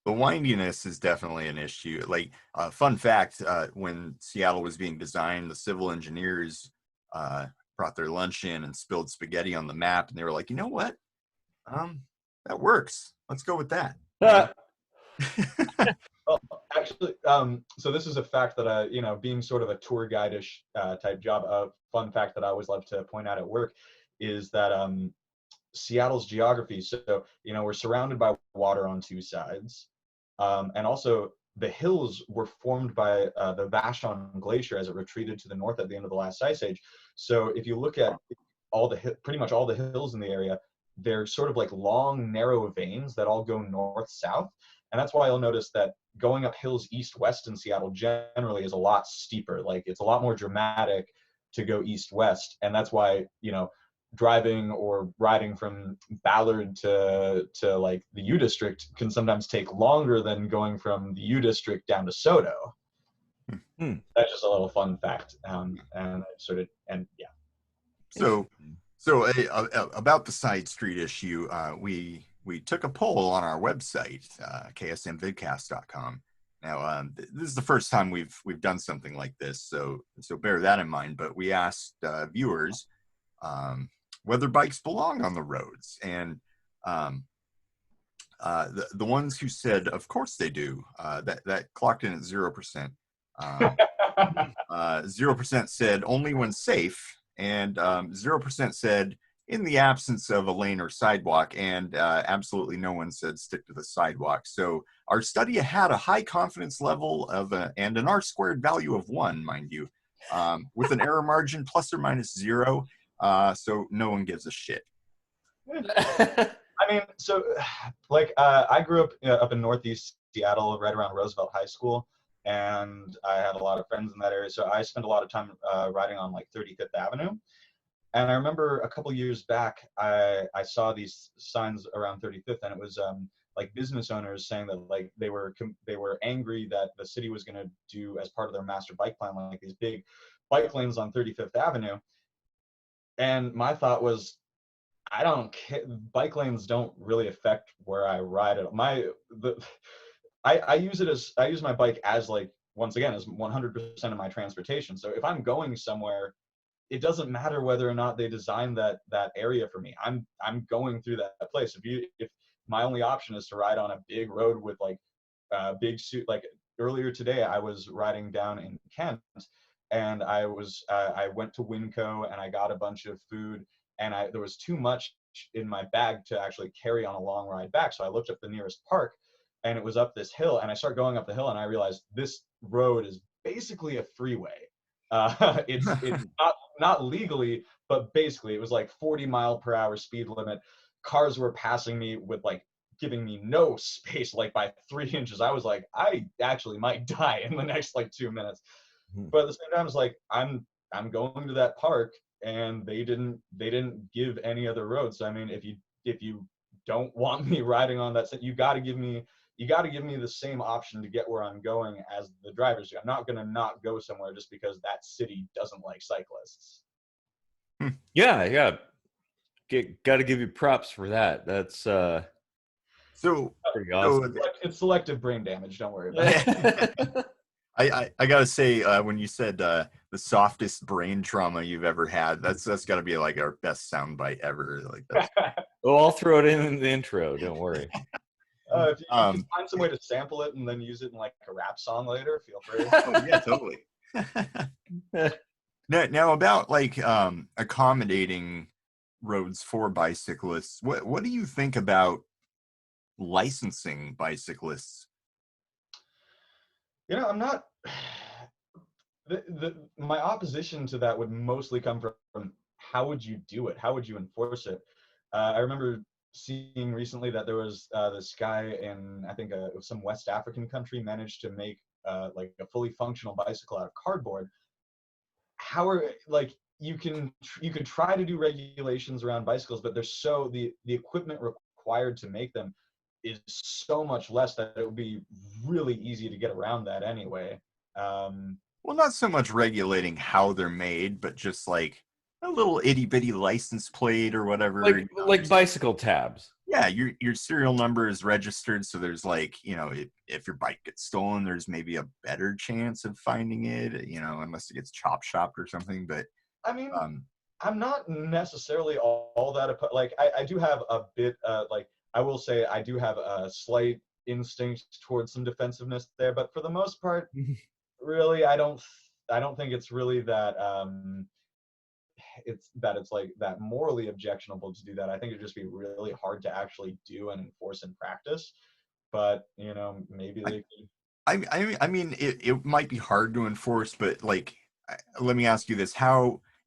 The windiness is definitely an issue. Like, fun fact, when Seattle was being designed, the civil engineers brought their lunch in and spilled spaghetti on the map, and they were like, you know what? That works. Let's go with that. Well, actually, so this is a fact that I, being sort of a tour guide-ish type job, a fun fact that I always love to point out at work is that Seattle's geography, so, we're surrounded by water on two sides. And also the hills were formed by the Vashon Glacier as it retreated to the north at the end of the last ice age. So if you look at pretty much all the hills in the area, they're sort of like long, narrow veins that all go north-south. And that's why you'll notice that going up hills east-west in Seattle generally is a lot steeper. Like, it's a lot more dramatic to go east-west. And that's why, driving or riding from Ballard to like the U District can sometimes take longer than going from the U District down to Soto. That's just a little fun fact. So about the side street issue, we took a poll on our website, ksmvidcast.com. Now, this is the first time we've done something like this, so bear that in mind. But we asked viewers whether bikes belong on the roads, and the ones who said, of course they do, that clocked in at 0%. 0% said only when safe, and 0% said in the absence of a lane or sidewalk, and absolutely no one said stick to the sidewalk. So our study had a high confidence level of and an R-squared value of 1, mind you, with an error margin plus or minus 0. So no one gives a shit. I mean, so like I grew up in Northeast Seattle, right around Roosevelt High School, and I had a lot of friends in that area. So I spent a lot of time riding on like 35th Avenue. And I remember a couple years back, I saw these signs around 35th, and it was like business owners saying that like they were angry that the city was going to do, as part of their master bike plan, like these big bike lanes on 35th Avenue. And my thought was, I don't care. Bike lanes don't really affect where I ride it. I use my bike as, like, once again, as 100% of my transportation. So if I'm going somewhere, it doesn't matter whether or not they designed that area for me. I'm going through that place. If my only option is to ride on a big road with like big suit, like earlier today, I was riding down in Kent, and I went to Winco and I got a bunch of food, and there was too much in my bag to actually carry on a long ride back. So I looked up the nearest park, and it was up this hill, and I started going up the hill, and I realized this road is basically a freeway. It's not legally, but basically it was like 40-mile-per-hour speed limit. Cars were passing me with like giving me no space, like by 3 inches. I was like, I actually might die in the next like 2 minutes. But at the same time, it's like I'm going to that park, and they didn't give any other road. So I mean, if you don't want me riding on that, you got to give me the same option to get where I'm going as the drivers do. I'm not going to not go somewhere just because that city doesn't like cyclists. Yeah. Got to give you props for that. That's so pretty awesome. It's selective brain damage. Don't worry about it. I gotta say, when you said the softest brain trauma you've ever had, that's got to be like our best soundbite ever. Like that's... Well, I'll throw it in the intro. Don't worry. If you can find some way to sample it and then use it in like a rap song later, feel free. Oh, yeah, totally. Now about like accommodating roads for bicyclists. What do you think about licensing bicyclists? You know, I'm not. My opposition to that would mostly come from how would you do it? How would you enforce it? I remember seeing recently that there was this guy in, I think, some West African country managed to make like a fully functional bicycle out of cardboard. How are like you could try to do regulations around bicycles, but there's so the equipment required to make them is so much less that it would be really easy to get around that anyway. Well, not so much regulating how they're made, but just like a little itty bitty license plate or whatever. Like bicycle tabs. Yeah, your serial number is registered, so there's like, if your bike gets stolen, there's maybe a better chance of finding it, unless it gets chop shopped or something. But I mean, I'm not necessarily all that like I do have a bit like I will say I do have a slight instinct towards some defensiveness there, but for the most part, really I don't think it's really that it's like that morally objectionable to do that. I think it'd just be really hard to actually do and enforce in practice. But maybe they could. I mean, it might be hard to enforce, but like, let me ask you this: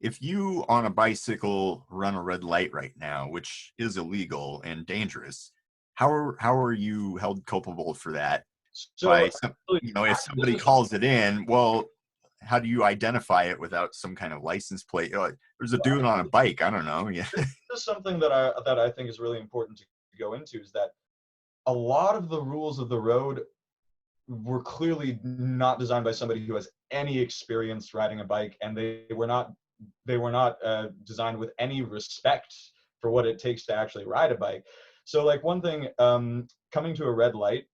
if you on a bicycle run a red light right now, which is illegal and dangerous, how are you held culpable for that? So, if somebody calls it in, well, how do you identify it without some kind of license plate? There's a dude on a bike. I don't know. Yeah. This is something that I think is really important to go into, is that a lot of the rules of the road were clearly not designed by somebody who has any experience riding a bike, and they were not designed with any respect for what it takes to actually ride a bike. So like one thing, coming to a red light,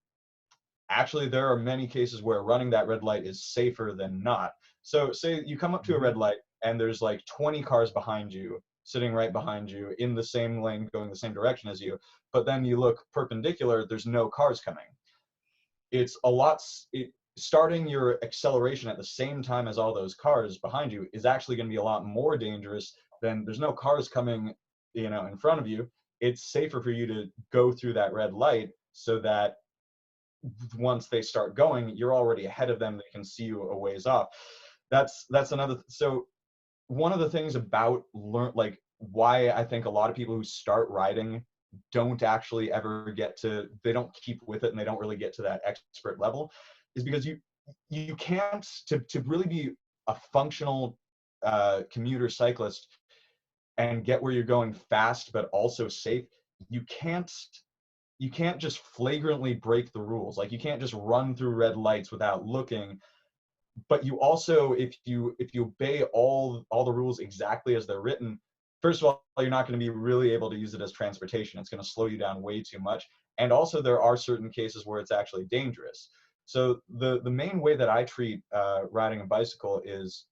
actually there are many cases where running that red light is safer than not. So say you come up to a red light and there's like 20 cars behind you, sitting right behind you in the same lane going the same direction as you, but then you look perpendicular, there's no cars coming. It's a lot starting your acceleration at the same time as all those cars behind you is actually going to be a lot more dangerous than there's no cars coming in front of you. It's safer for you to go through that red light so that once they start going, you're already ahead of them. They can see you a ways off. That's another. So one of the things about like why I think a lot of people who start riding don't actually ever they don't keep with it and they don't really get to that expert level is because you can't to really be a functional commuter cyclist and get where you're going fast but also safe. You can't just flagrantly break the rules. Like you can't just run through red lights without looking. But you also, if you obey all the rules exactly as they're written, first of all, you're not going to be really able to use it as transportation. It's going to slow you down way too much. And also there are certain cases where it's actually dangerous. So the main way that I treat riding a bicycle is,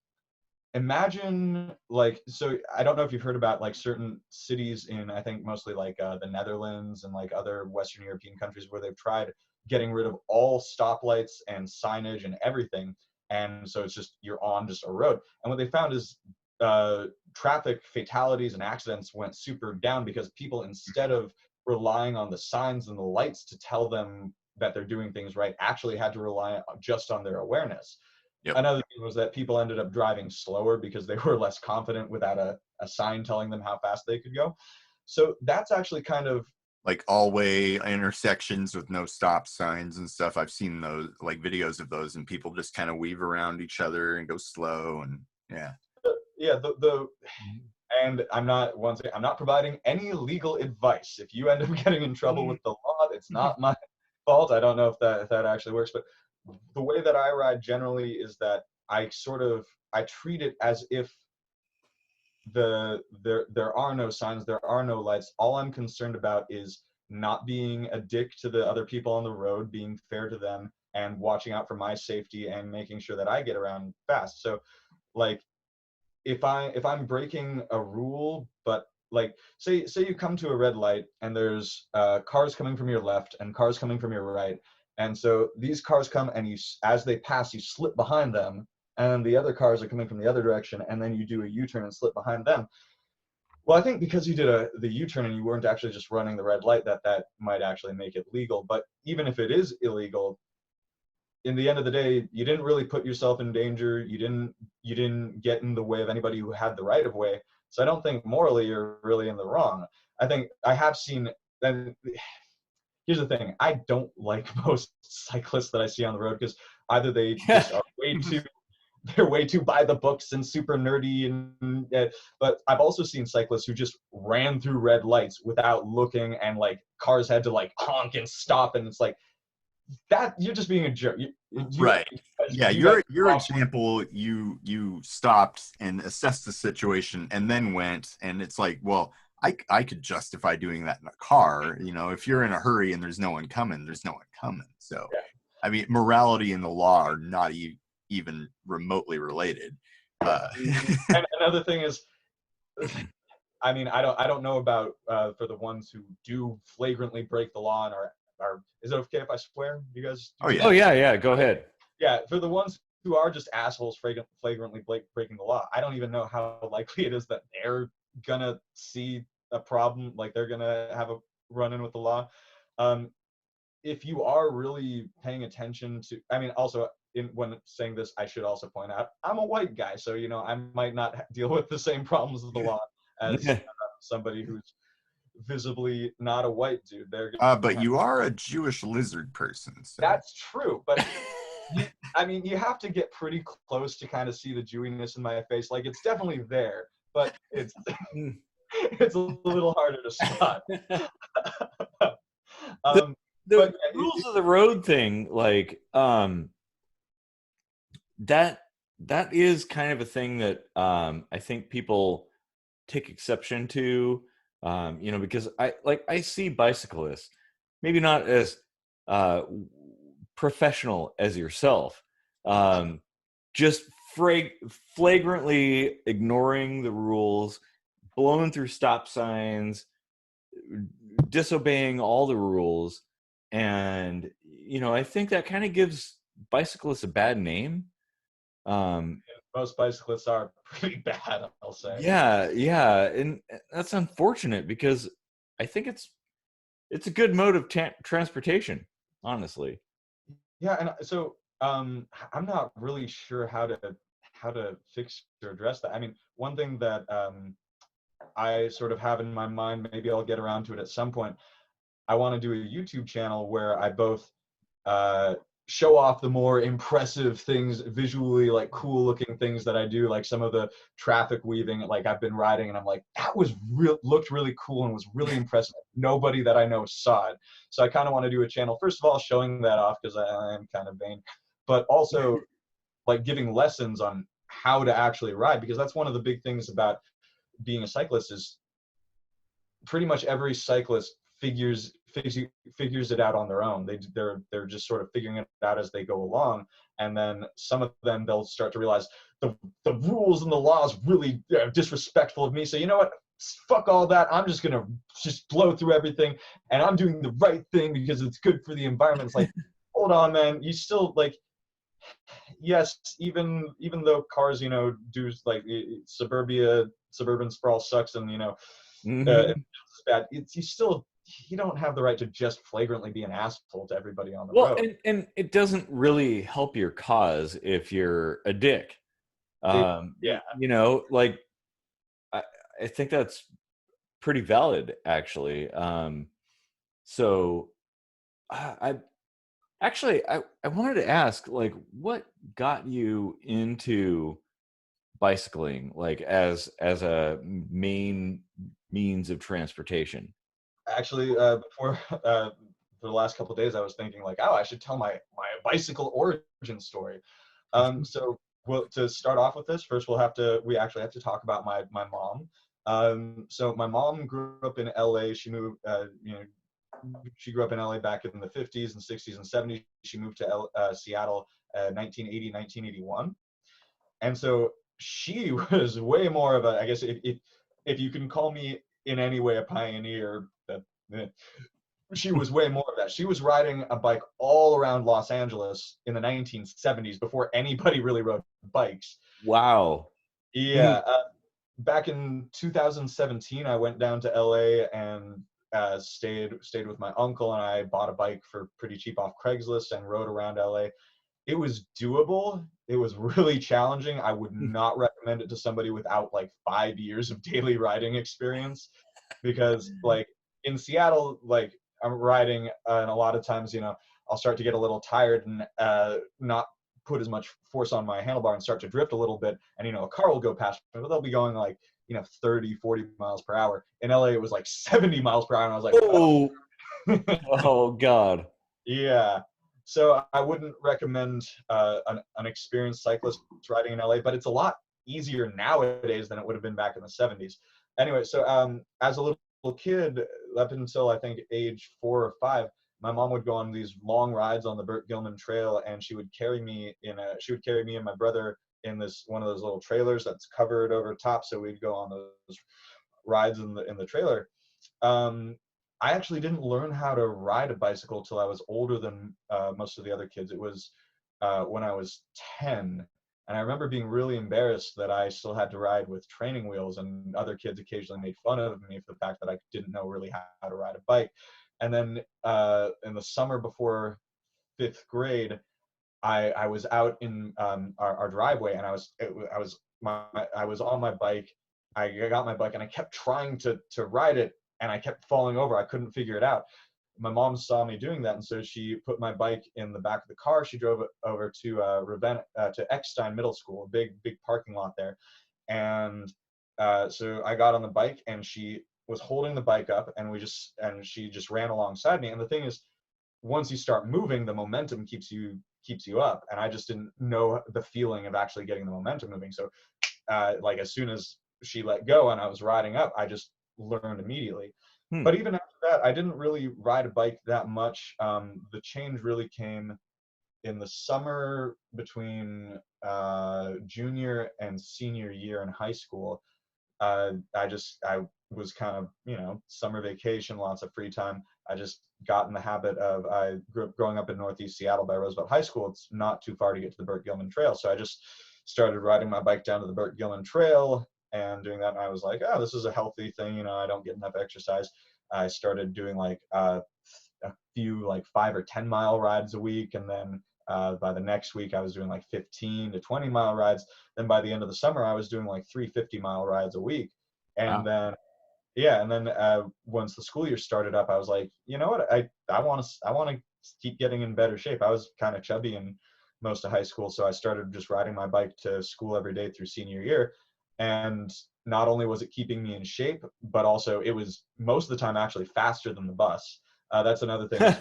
imagine like, so I don't know if you've heard about like certain cities in, I think mostly like the Netherlands and like other Western European countries where they've tried getting rid of all stoplights and signage and everything. And so it's just, you're on just a road. And what they found is traffic fatalities and accidents went super down because people, instead of relying on the signs and the lights to tell them that they're doing things right, actually had to rely just on their awareness. Yep. Another thing was that people ended up driving slower because they were less confident without a sign telling them how fast they could go. So that's actually kind of like all-way intersections with no stop signs and stuff. I've seen those, like videos of those, and people just kind of weave around each other and go slow. And yeah. And I'm not providing any legal advice. If you end up getting in trouble with the law, it's not my fault. I don't know if that actually works, but the way that I ride generally is that I treat it as if there are no signs, there are no lights. All I'm concerned about is not being a dick to the other people on the road, being fair to them, and watching out for my safety and making sure that I get around fast. So like if I'm breaking a rule, but like say you come to a red light and there's cars coming from your left and cars coming from your right, and so these cars come and as they pass you slip behind them, and the other cars are coming from the other direction, and then you do a U-turn and slip behind them. Well, I think because you did the U-turn and you weren't actually just running the red light, that might actually make it legal. But even if it is illegal, in the end of the day, you didn't really put yourself in danger. You didn't get in the way of anybody who had the right of way. So I don't think morally you're really in the wrong. I think I have seen, and here's the thing, I don't like most cyclists that I see on the road, because either they just are they're way too by the books and super nerdy, and but I've also seen cyclists who just ran through red lights without looking, and like cars had to like honk and stop, and it's like, that you're just being a jerk. Right. Yeah, your example, you stopped and assessed the situation and then went, and it's like, well, I could justify doing that in a car. You know, if you're in a hurry and there's no one coming, there's no one coming. So, yeah. I mean, morality and the law are not even remotely related. And another thing is, I mean, I don't know about for the ones who do flagrantly break the law and are is it okay if I swear? You guys? Oh yeah. Oh yeah. Go ahead. Yeah, for the ones who are just assholes flagrantly breaking the law, I don't even know how likely it is that they're gonna see a problem, like they're gonna have a run-in with the law. If you are really paying attention to, I mean, also when saying this, I should also point out I'm a white guy, so you know I might not deal with the same problems of the law as somebody who's visibly not a white dude. But you are a Jewish lizard person. So. That's true, but I mean, you have to get pretty close to kind of see the Jewiness in my face. Like, it's definitely there, but it's it's a little harder to spot. The rules of the road thing, like that is kind of a thing that I think people take exception to. You know, because I see bicyclists, maybe not as professional as yourself, just flagrantly ignoring the rules, blowing through stop signs, disobeying all the rules. And, you know, I think that kind of gives bicyclists a bad name. Most bicyclists are pretty bad, I'll say. Yeah, and that's unfortunate, because I think it's a good mode of transportation, honestly. Yeah, and so I'm not really sure how to fix or address that. I mean, one thing that I sort of have in my mind, maybe I'll get around to it at some point. I want to do a YouTube channel where I both show off the more impressive things, visually like cool looking things that I do, like some of the traffic weaving, like I've been riding and I'm like, that was looked really cool and was really impressive. Nobody that I know saw it. So I kind of want to do a channel, first of all, showing that off, because I am kind of vain, but also like giving lessons on how to actually ride, because that's one of the big things about being a cyclist is pretty much every cyclist figures it out on their own. They're just sort of figuring it out as they go along, and then some of them they'll start to realize the rules and the laws really are disrespectful of me. So you know what? Fuck all that. I'm just gonna just blow through everything, and I'm doing the right thing because it's good for the environment. It's like, hold on, man. You still like. Yes, even though cars, you know, do like suburban sprawl sucks, and you know, it's bad. You don't have the right to just flagrantly be an asshole to everybody on the road. And it doesn't really help your cause if you're a dick. Yeah, you know, like I think that's pretty valid, actually. So I wanted to ask, like, what got you into bicycling, like as a main means of transportation? Actually, before for the last couple of days, I was thinking like, oh, I should tell my bicycle origin story. So to start off with this, first we actually have to talk about my mom. So my mom grew up in LA. She moved, she grew up in LA back in the 50s and 60s and 70s. She moved to Seattle 1980, 1981. And so she was way more of a, I guess if you can call me in any way a pioneer, she was way more of that. She was riding a bike all around Los Angeles in the 1970s before anybody really rode bikes. Wow. Yeah. back in 2017, I went down to LA and stayed with my uncle, and I bought a bike for pretty cheap off Craigslist and rode around LA. It was doable. It was really challenging. I would not recommend it to somebody without like 5 years of daily riding experience, because like in Seattle, like I'm riding and a lot of times, I'll start to get a little tired and not put as much force on my handlebar and start to drift a little bit. And, a car will go past me, but they'll be going like, 30, 40 miles per hour. In LA, it was like 70 miles per hour. And I was like, oh, oh God. Yeah. So I wouldn't recommend an experienced cyclist riding in LA, but it's a lot easier nowadays than it would have been back in the 70s. Anyway, so as a little kid, up until I think age 4 or 5, my mom would go on these long rides on the Burt Gilman Trail, and she would carry me and my brother in one of those little trailers that's covered over top. So we'd go on those rides in the trailer. I actually didn't learn how to ride a bicycle till I was older than most of the other kids. It was when I was 10. And I remember being really embarrassed that I still had to ride with training wheels, and other kids occasionally made fun of me for the fact that I didn't know really how to ride a bike. And then in the summer before 5th grade, I was out in our driveway, and I was on my bike. I got my bike and I kept trying to ride it, and I kept falling over. I couldn't figure it out. My mom saw me doing that, and so she put my bike in the back of the car. She drove it over to Eckstein Middle School, a big parking lot there. And so I got on the bike, and she was holding the bike up, and she just ran alongside me. And the thing is, once you start moving, the momentum keeps you up. And I just didn't know the feeling of actually getting the momentum moving. So like as soon as she let go and I was riding up, I just learned immediately. But even after that, I didn't really ride a bike that much. The change really came in the summer between junior and senior year in high school. I was kind of, summer vacation, lots of free time. I just got in the habit of, I grew up growing up in Northeast Seattle by Roosevelt High School. It's not too far to get to the Burt Gilman Trail. So I just started riding my bike down to the Burt Gilman Trail and doing that. And I was like, oh, this is a healthy thing. I don't get enough exercise. I started doing like a few like 5 or 10 mile rides a week. And then by the next week, I was doing like 15 to 20 mile rides. Then by the end of the summer, I was doing like 3 50-mile rides a week. And wow. then once the school year started up, I was like, you know what, I want to keep getting in better shape. I was kind of chubby in most of high school, so I started just riding my bike to school every day through senior year. And not only was it keeping me in shape, but also it was most of the time actually faster than the bus. That's another thing.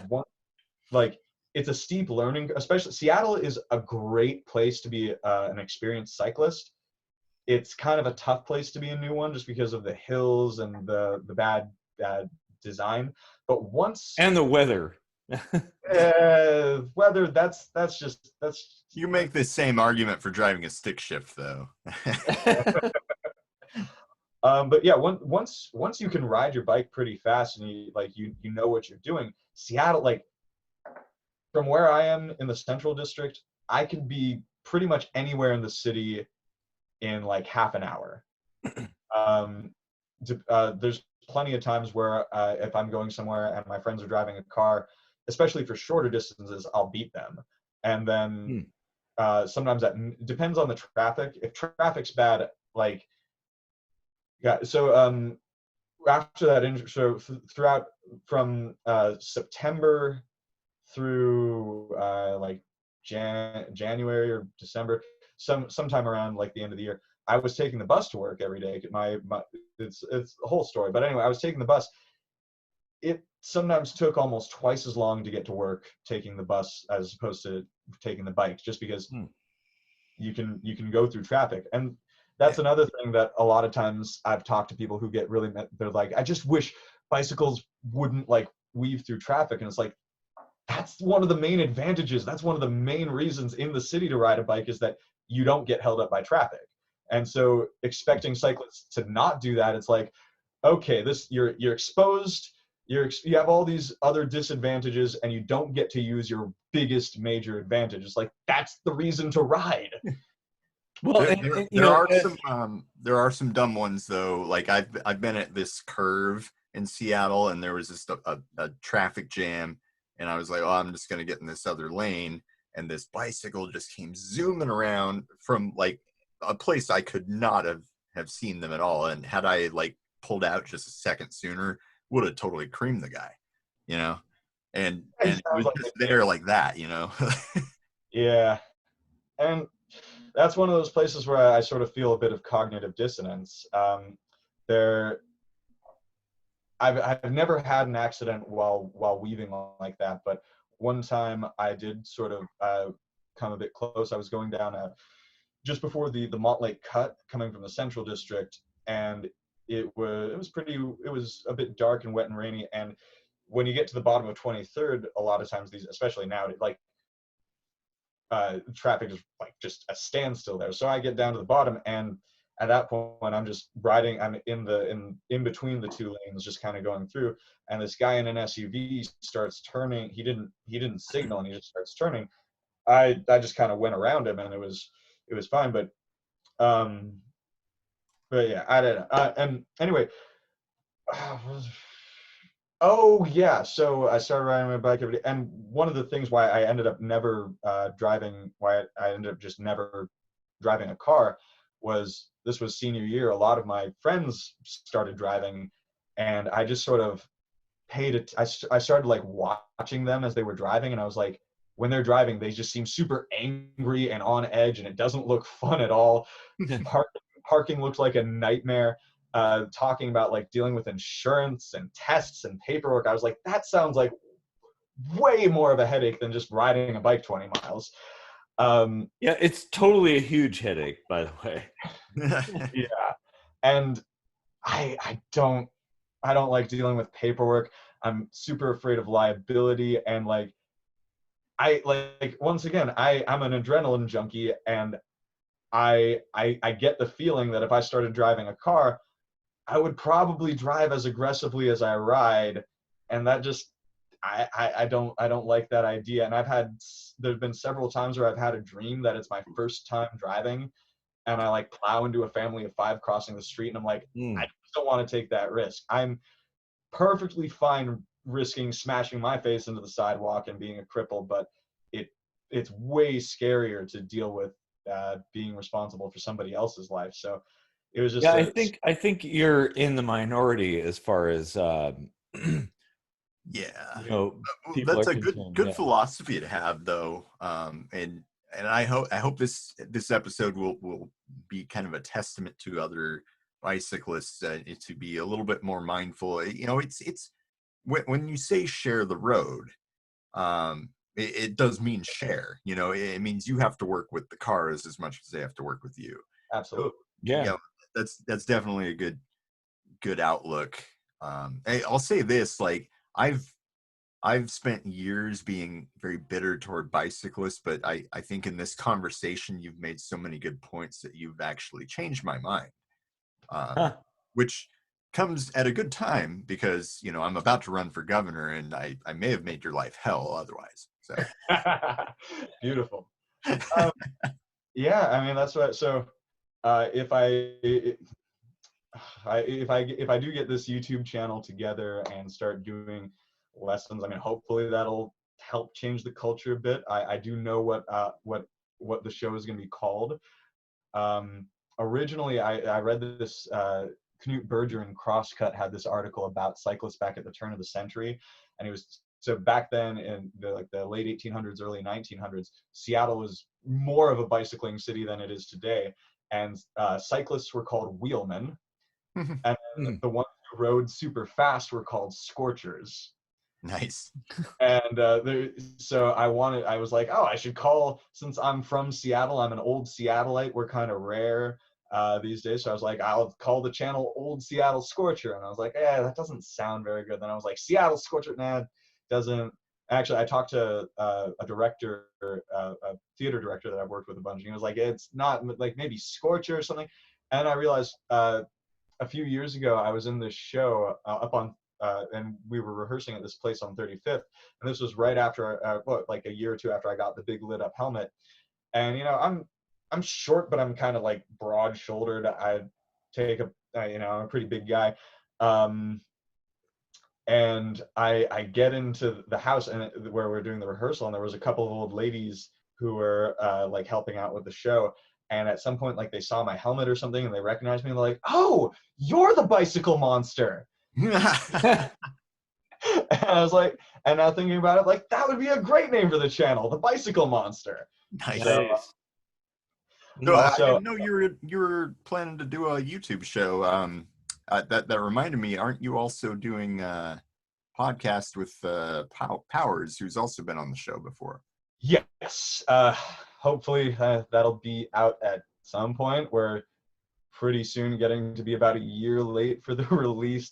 It's a steep learning, especially Seattle is a great place to be an experienced cyclist. It's kind of a tough place to be a new one just because of the hills and the bad design. But once and the weather. weather, that's You make the same argument for driving a stick shift, though. But yeah, once you can ride your bike pretty fast and you know what you're doing, Seattle, like from where I am in the Central District, I can be pretty much anywhere in the city in like half an hour. There's plenty of times where if I'm going somewhere and my friends are driving a car, especially for shorter distances, I'll beat them. And then sometimes that depends on the traffic. If traffic's bad, like, yeah. So after that, so throughout from September through like January or December, sometime around like the end of the year, I was taking the bus to work every day. It's a whole story, but anyway, I was taking the bus. It sometimes took almost twice as long to get to work taking the bus as opposed to taking the bike, just because you can go through traffic. And that's another thing that a lot of times I've talked to people who get really, they're like, I just wish bicycles wouldn't like weave through traffic. And it's like, that's one of the main advantages. That's one of the main reasons in the city to ride a bike, is that you don't get held up by traffic. And so expecting cyclists to not do that, it's like, okay, you're exposed, you have all these other disadvantages, and you don't get to use your biggest major advantage. It's like, that's the reason to ride. Well, There are some dumb ones though. Like I've been at this curve in Seattle, and there was just a traffic jam, and I was like, oh, I'm just gonna get in this other lane, and this bicycle just came zooming around from like a place I could not have seen them at all, and had I like pulled out just a second sooner, would have totally creamed the guy, you know. And it was just there like that, you know. Yeah, and that's one of those places where I sort of feel a bit of cognitive dissonance. There, I've never had an accident while weaving like that, but one time I did sort of come a bit close. I was going down just before the Montlake Cut, coming from the Central District, and it was a bit dark and wet and rainy. And when you get to the bottom of 23rd, a lot of times these, especially now, like traffic is like just a standstill there. So I get down to the bottom, and at that point I'm just riding. I'm in between the two lanes, just kind of going through. And this guy in an SUV starts turning. He didn't signal, and he just starts turning. I just kind of went around him, and it was fine. But yeah, I don't know. And anyway, oh yeah, so I started riding my bike every day, and one of the things why I ended up never just never driving a car was this was senior year. A lot of my friends started driving, and I just sort of I started like watching them as they were driving, and I was like, when they're driving, they just seem super angry and on edge, and it doesn't look fun at all. Parking looks like a nightmare. Talking about like dealing with insurance and tests and paperwork. I was like, that sounds like way more of a headache than just riding a bike 20 miles. Yeah, it's totally a huge headache, by the way. Yeah. And I don't like dealing with paperwork. I'm super afraid of liability, and like once again, I'm an adrenaline junkie, and I get the feeling that if I started driving a car, I would probably drive as aggressively as I ride, and that just I don't like that idea. And there's been several times where I've had a dream that it's my first time driving, and I like plow into a family of 5 crossing the street, and I'm like, I just don't want to take that risk. I'm perfectly fine risking smashing my face into the sidewalk and being a cripple, but it's way scarier to deal with being responsible for somebody else's life. So it was just I think you're in the minority as far as Yeah, you know, that's a concerned. good philosophy to have, though. And I hope this episode will be kind of a testament to other bicyclists to be a little bit more mindful. You know, it's when you say share the road, it does mean share. You know, it means you have to work with the cars as much as they have to work with you. absolutely. So, yeah, that's definitely a good outlook. I'll say this, like I've spent years being very bitter toward bicyclists, but I think in this conversation you've made so many good points that you've actually changed my mind, which comes at a good time because, you know, I'm about to run for governor, and I may have made your life hell otherwise. So beautiful. Yeah, I mean that's what. So if I do get this YouTube channel together and start doing lessons, I mean, hopefully that'll help change the culture a bit. I do know what the show is going to be called. Originally, I read this. Knut Berger in Crosscut had this article about cyclists back at the turn of the century, and it was so back then in the late 1800s, early 1900s, Seattle was more of a bicycling city than it is today, and cyclists were called wheelmen. And the ones who rode super fast were called scorchers. Nice. And so I was like, oh, I should call, since I'm from Seattle, I'm an old Seattleite, we're kind of rare these days. So I was like, I'll call the channel Old Seattle Scorcher. And I was like, that doesn't sound very good. Then I was like, Seattle Scorcher, nah, doesn't. Actually, I talked to a director, a theater director that I've worked with a bunch, and he was like, it's not, like maybe Scorcher or something. And I realized a few years ago, I was in this show up on, and we were rehearsing at this place on 35th, and this was right after, like a year or two after I got the big lit up helmet. And you know, I'm I'm short, but I'm kind of like broad shouldered. I take I'm a pretty big guy. And I get into the house and where we're doing the rehearsal, and there was a couple of old ladies who were like helping out with the show. And at some point, like they saw my helmet or something, and they recognized me. And they're like, "Oh, you're the bicycle monster!" And I was like, and now thinking about it, like that would be a great name for the channel, the Bicycle Monster. Nice. So, No, I so didn't know you were planning to do a YouTube show. That reminded me. Aren't you also doing a podcast with Powers, who's also been on the show before? yes, hopefully that'll be out at some point. We're pretty soon getting to be about a year late for the release.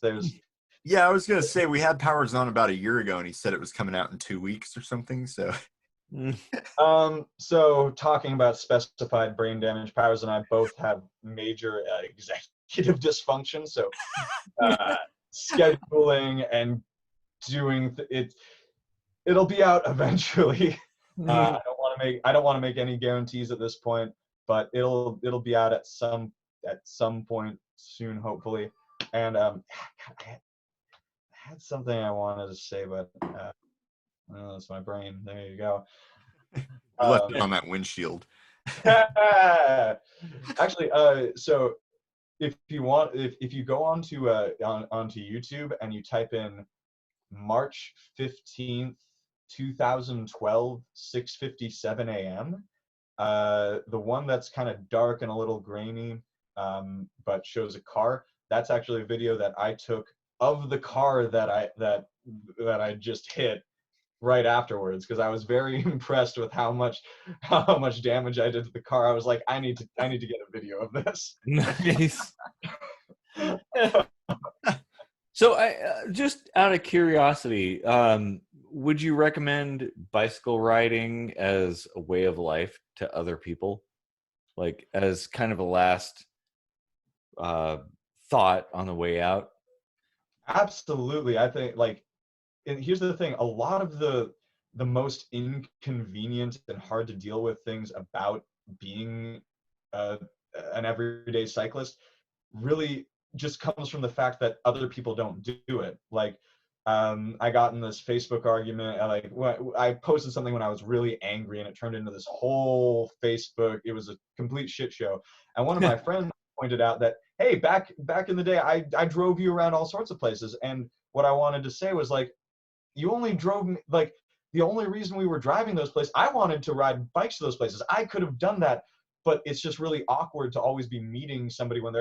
Yeah, I was gonna say we had Powers on about a year ago, and he said it was coming out in 2 weeks or something. So, so talking about specified brain damage, Powers and I both have major executive dysfunction. So, scheduling and doing it'll be out eventually. I don't want to make any guarantees at this point, but it'll be out at some point soon, hopefully. And I had something I wanted to say, but that's my brain. There you go. you left it on that windshield. Actually, so if you go onto YouTube and you type in March 15th, 2012, 6:57 a.m. The one that's kind of dark and a little grainy, but shows a car. That's actually a video that I took of the car that I just hit right afterwards, because I was very impressed with how much damage I did to the car. I was like, I need to get a video of this. Nice. So I just out of curiosity, would you recommend bicycle riding as a way of life to other people, like as kind of a last thought on the way out? Absolutely. I think, like, and here's the thing, a lot of the most inconvenient and hard to deal with things about being an everyday cyclist really just comes from the fact that other people don't do it. Like, I got in this Facebook argument, I posted something when I was really angry, and it turned into this whole Facebook. It was a complete shit show. And one of my friends pointed out that, hey, back in the day, I drove you around all sorts of places. And what I wanted to say was, like, you only drove me, like, the only reason we were driving those places, I wanted to ride bikes to those places. I could have done that, but it's just really awkward to always be meeting somebody when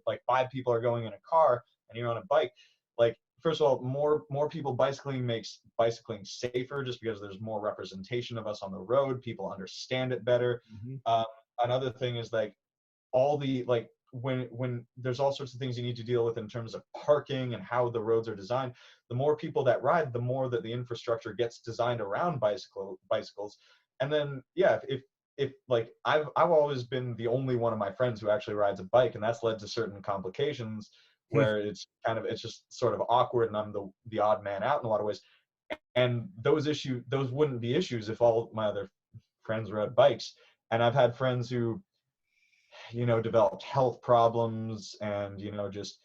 like 5 people are going in a car and you're on a bike. Like, first of all, more people bicycling makes bicycling safer, just because there's more representation of us on the road. People understand it better. Mm-hmm. Another thing is, like, all the, like, when there's all sorts of things you need to deal with in terms of parking and how the roads are designed, the more people that ride, the more that the infrastructure gets designed around bicycles. And then, yeah, if like, I've always been the only one of my friends who actually rides a bike, and that's led to certain complications where it's just sort of awkward, and I'm the odd man out in a lot of ways. And those wouldn't be issues if all my other friends rode bikes. And I've had friends who, developed health problems and, just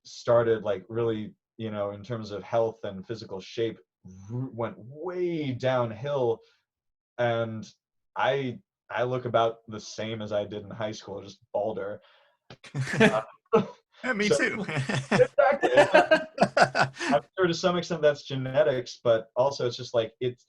started, like, really, in terms of health and physical shape, went way downhill. And I look about the same as I did in high school, just balder. Yeah, me too. Exactly. I'm sure to some extent that's genetics, but also it's just like, it's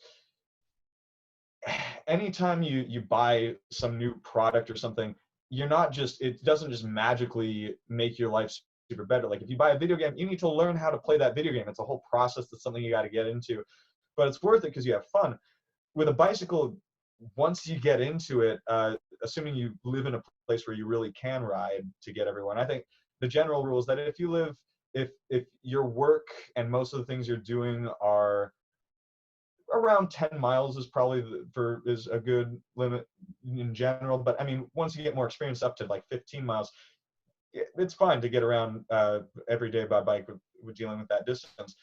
anytime you buy some new product or something, it doesn't just magically make your life super better. Like, if you buy a video game, you need to learn how to play that video game. It's a whole process. That's something you got to get into, but it's worth it because you have fun. With a bicycle, once you get into it, assuming you live in a place where you really can ride to get everyone, I think the general rule is that if your work and most of the things you're doing are around 10 miles is probably is a good limit in general. But I mean, once you get more experience up to like 15 miles, it's fine to get around every day by bike with dealing with that distance.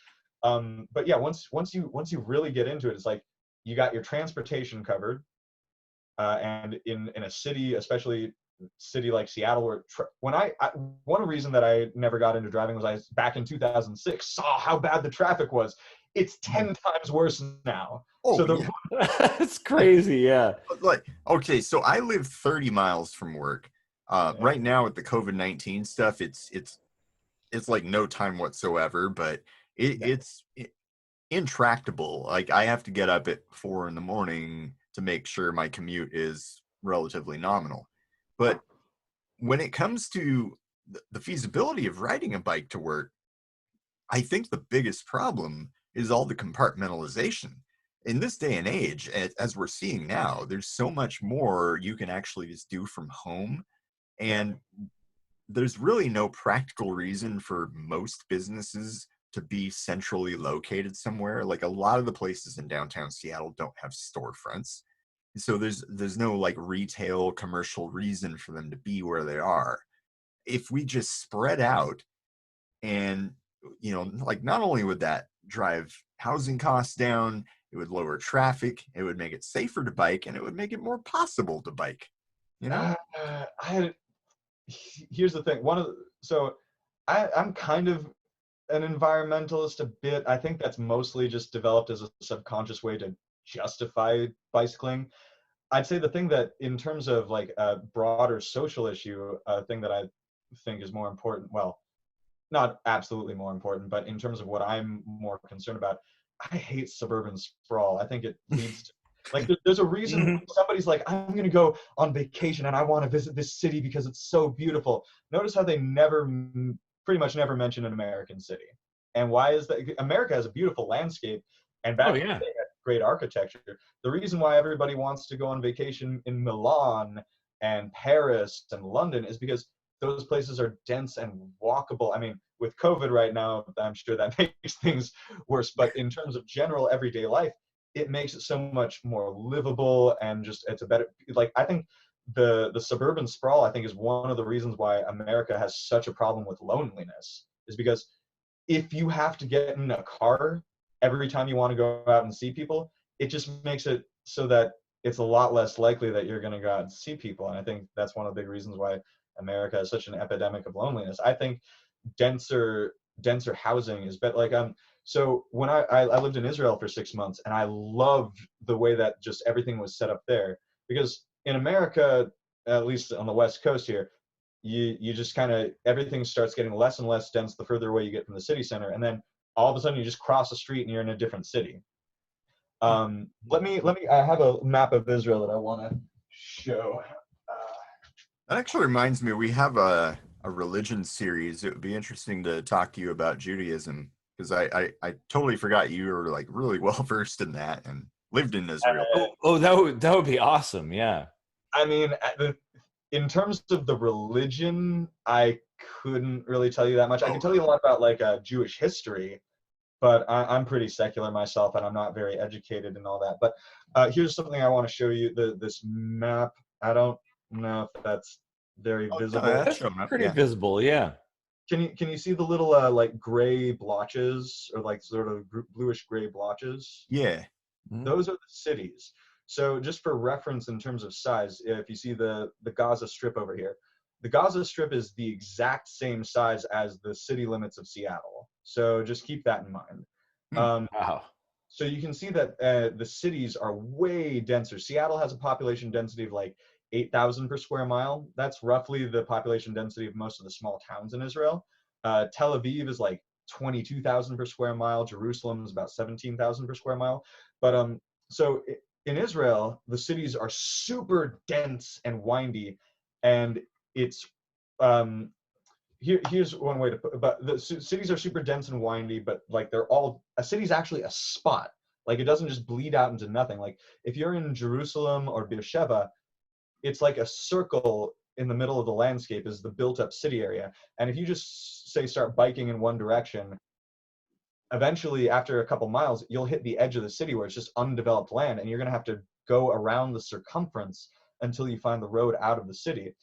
But yeah, once you really get into it, it's like, you got your transportation covered. and in a city, especially city like Seattle, where one reason that I never got into driving was back in 2006 saw how bad the traffic was. It's 10 times worse now. Oh, So yeah. That's crazy. Yeah. Like, okay, so I live 30 miles from work. Right now with the COVID-19 stuff, it's like no time whatsoever, but it's intractable. Like, I have to get up at 4 a.m. to make sure my commute is relatively nominal. But when it comes to the feasibility of riding a bike to work, I think the biggest problem is all the compartmentalization. In this day and age, as we're seeing now, there's so much more you can actually just do from home. And there's really no practical reason for most businesses to be centrally located somewhere. Like, a lot of the places in downtown Seattle don't have storefronts. So there's no like retail commercial reason for them to be where they are. If we just spread out, and like, not only would that drive housing costs down, it would lower traffic, it would make it safer to bike, and it would make it more possible to bike. Here's the thing. I'm kind of an environmentalist a bit. I think that's mostly just developed as a subconscious way to justify bicycling. I'd say the thing that, in terms of like a broader social issue, a thing that I think is more important, well, not absolutely more important, but in terms of what I'm more concerned about, I hate suburban sprawl. I think it leads to, like, there's a reason somebody's like, I'm going to go on vacation and I want to visit this city because it's so beautiful. Notice how they pretty much never mention an American city. And why is that? America has a beautiful landscape, and back in the day, had great architecture. The reason why everybody wants to go on vacation in Milan and Paris and London is because those places are dense and walkable. I mean, with COVID right now, I'm sure that makes things worse. But in terms of general everyday life, it makes it so much more livable, and just, it's a better, like, I think the suburban sprawl, I think, is one of the reasons why America has such a problem with loneliness, is because if you have to get in a car every time you want to go out and see people, it just makes it so that it's a lot less likely that you're going to go out and see people. And I think that's one of the big reasons why America has such an epidemic of loneliness. I think denser housing is better. Like, so when I lived in Israel for 6 months, and I loved the way that just everything was set up there, because in America, at least on the West Coast here, you just kind of, everything starts getting less and less dense the further away you get from the city center, and then all of a sudden you just cross the street and you're in a different city. Let me I have a map of Israel that I want to show. That actually reminds me, we have a religion series. It would be interesting to talk to you about Judaism, because I totally forgot you were like really well versed in that and lived in Israel. That would be awesome. Yeah. I mean, in terms of the religion, I couldn't really tell you that much. I can tell you a lot about like Jewish history, but I'm pretty secular myself, and I'm not very educated in all that. But here's something I want to show you. This map. I don't know if that's very visible. No, That's pretty visible. Yeah. Can you see the little like gray blotches, or like sort of bluish gray blotches? Yeah. Those are the cities. So just for reference in terms of size, if you see the Gaza Strip over here, the Gaza Strip is the exact same size as the city limits of Seattle. So just keep that in mind. Wow. So you can see that the cities are way denser. Seattle has a population density of like 8,000 per square mile. That's roughly the population density of most of the small towns in Israel. Tel Aviv is like 22,000 per square mile. Jerusalem is about 17,000 per square mile. But so in Israel, the cities are super dense and windy, and it's here's one way to put it. But the cities are super dense and windy, but like a city's actually a spot. Like, it doesn't just bleed out into nothing. Like, if you're in Jerusalem or Beersheba, it's like a circle in the middle of the landscape is the built-up city area. And if you just say start biking in one direction, eventually after a couple miles, you'll hit the edge of the city where it's just undeveloped land, and you're going to have to go around the circumference until you find the road out of the city.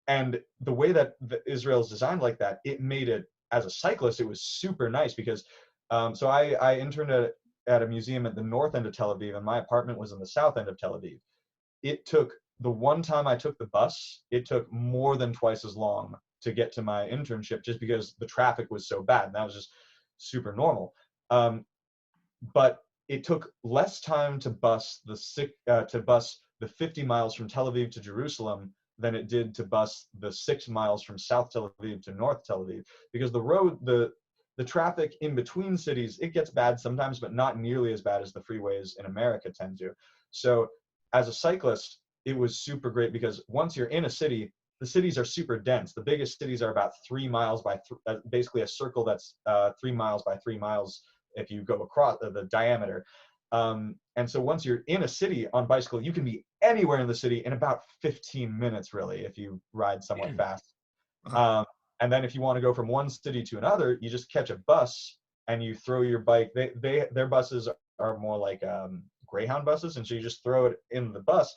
And the way that Israel's designed like that, it made it, as a cyclist, it was super nice because, so I interned at a museum at the north end of Tel Aviv, and my apartment was in the south end of Tel Aviv. it took, the one time I took the bus, it took more than twice as long to get to my internship, just because the traffic was so bad. And that was just super normal. But it took less time to bus the 50 miles from Tel Aviv to Jerusalem than it did to bus the 6 miles from South Tel Aviv to North Tel Aviv, because the traffic in between cities, it gets bad sometimes, but not nearly as bad as the freeways in America tend to. So as a cyclist, it was super great, because once you're in a city, the cities are super dense. The biggest cities are about 3 miles by basically a circle that's 3 miles by 3 miles if you go across the diameter. And so once you're in a city on bicycle, you can be anywhere in the city in about 15 minutes, really, if you ride somewhat fast. And then if you want to go from one city to another, you just catch a bus and you throw your bike. Their buses are more like Greyhound buses, and so you just throw it in the bus.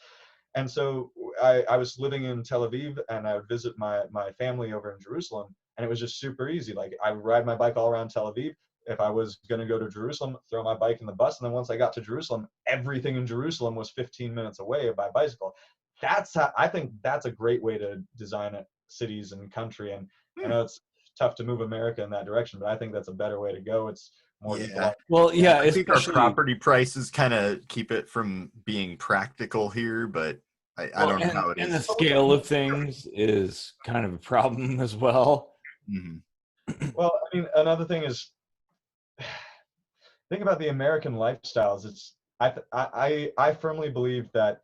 And so I was living in Tel Aviv, and I would visit my family over in Jerusalem, and it was just super easy. Like, I would ride my bike all around Tel Aviv. If I was going to go to Jerusalem, throw my bike in the bus, and then once I got to Jerusalem, everything in Jerusalem was 15 minutes away by bicycle. I think that's a great way to design cities and country. And I know it's tough to move America in that direction, but I think that's a better way to go. It's more equal. Well, yeah, I think our property prices kind of keep it from being practical here, but I don't know how it is. And the scale of things is kind of a problem as well. Mm-hmm. Well, I mean, another thing is, think about the American lifestyles. I firmly believe that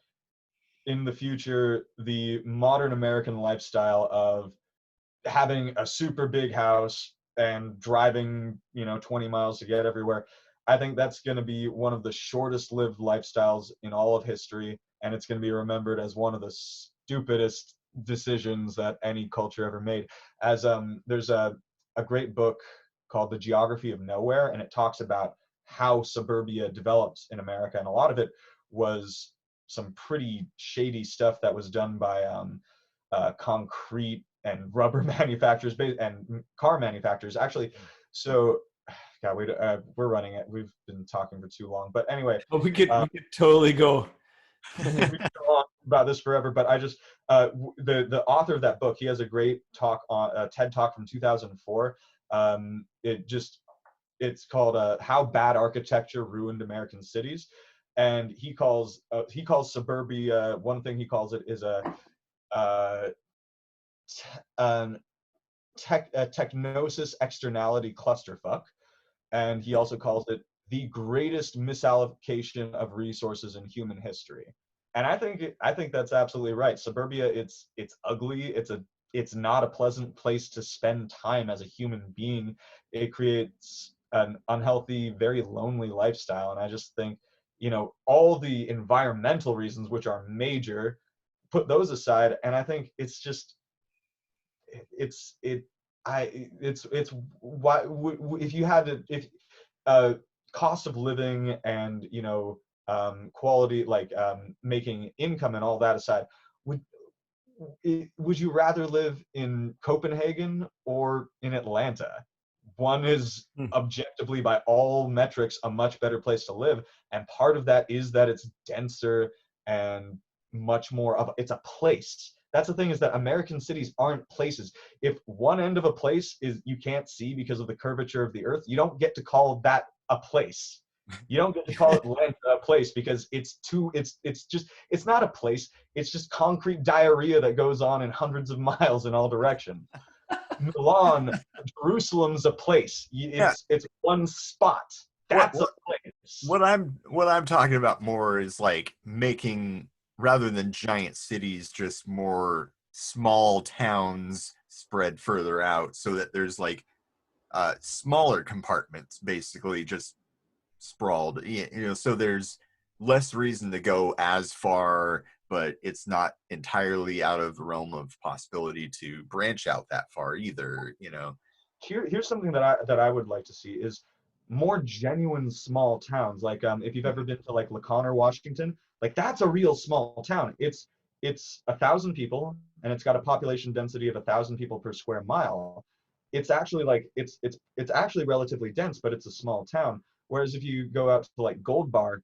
in the future, the modern American lifestyle of having a super big house and driving, 20 miles to get everywhere, I think that's going to be one of the shortest lived lifestyles in all of history. And it's going to be remembered as one of the stupidest decisions that any culture ever made. As there's a great book called The Geography of Nowhere, and it talks about how suburbia developed in America. And a lot of it was some pretty shady stuff that was done by concrete and rubber manufacturers and car manufacturers, actually. So, God, we're running it. We've been talking for too long. But anyway. We could totally go. We could go on about this forever, but I just, the author of that book, he has a great talk on a TED Talk from 2004. It's called How Bad Architecture Ruined American Cities. And he calls suburbia, one thing he calls it is a technosis externality clusterfuck. And he also calls it the greatest misallocation of resources in human history. And I think that's absolutely right. Suburbia, it's ugly. It's not a pleasant place to spend time as a human being. It creates an unhealthy, very lonely lifestyle. And I just think, all the environmental reasons, which are major, put those aside. And I think it's just, why, if you had to, cost of living and, quality, like making income and all that aside, would you rather live in Copenhagen or in Atlanta? One is objectively, by all metrics, a much better place to live. And part of that is that it's denser and much more of, it's a place. That's the thing, is that American cities aren't places. If one end of a place is you can't see because of the curvature of the earth, you don't get to call that a place. You don't get to call it a place, because it's not a place. It's just concrete diarrhea that goes on in hundreds of miles in all directions. Milan, Jerusalem's a place. It's one spot. That's a place. What I'm talking about more is like making, rather than giant cities, just more small towns spread further out, so that there's like smaller compartments, basically just sprawled, so there's less reason to go as far, but it's not entirely out of the realm of possibility to branch out that far either. Here's something that I would like to see is more genuine small towns. Like if you've ever been to like Laconia, Washington, like that's a real small town. It's 1,000 people, and it's got a population density of 1,000 people per square mile. It's actually like it's actually relatively dense, but it's a small town. Whereas if you go out to like Gold Bar,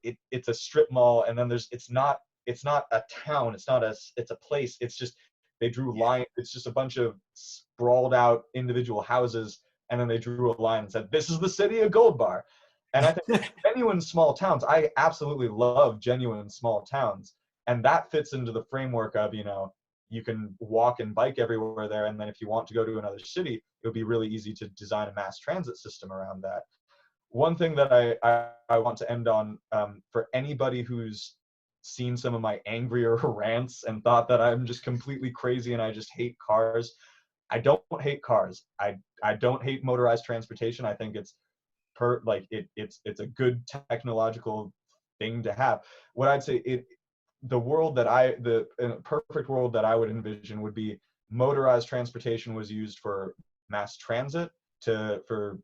it's a strip mall, and then it's not it's not a town, it's a place. It's just they drew lines. It's just a bunch of sprawled out individual houses, and then they drew a line and said, "This is the city of Gold Bar." And I think genuine small towns, I absolutely love genuine small towns. And that fits into the framework of, you can walk and bike everywhere there. And then if you want to go to another city, it would be really easy to design a mass transit system around that. One thing that I want to end on, for anybody who's seen some of my angrier rants and thought that I'm just completely crazy and I just hate cars, I don't hate cars. I don't hate motorized transportation. I think it's it's a good technological thing to have. What I'd say, the perfect world that I would envision would be motorized transportation was used for mass transit, for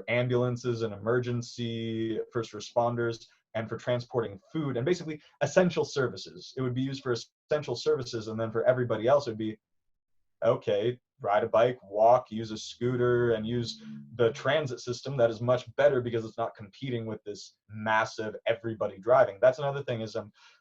ambulances and emergency first responders, and for transporting food and basically essential services. It would be used for essential services, and then for everybody else it would be, okay, ride a bike, walk, use a scooter, and use the transit system that is much better because it's not competing with this massive everybody driving. That's another thing is,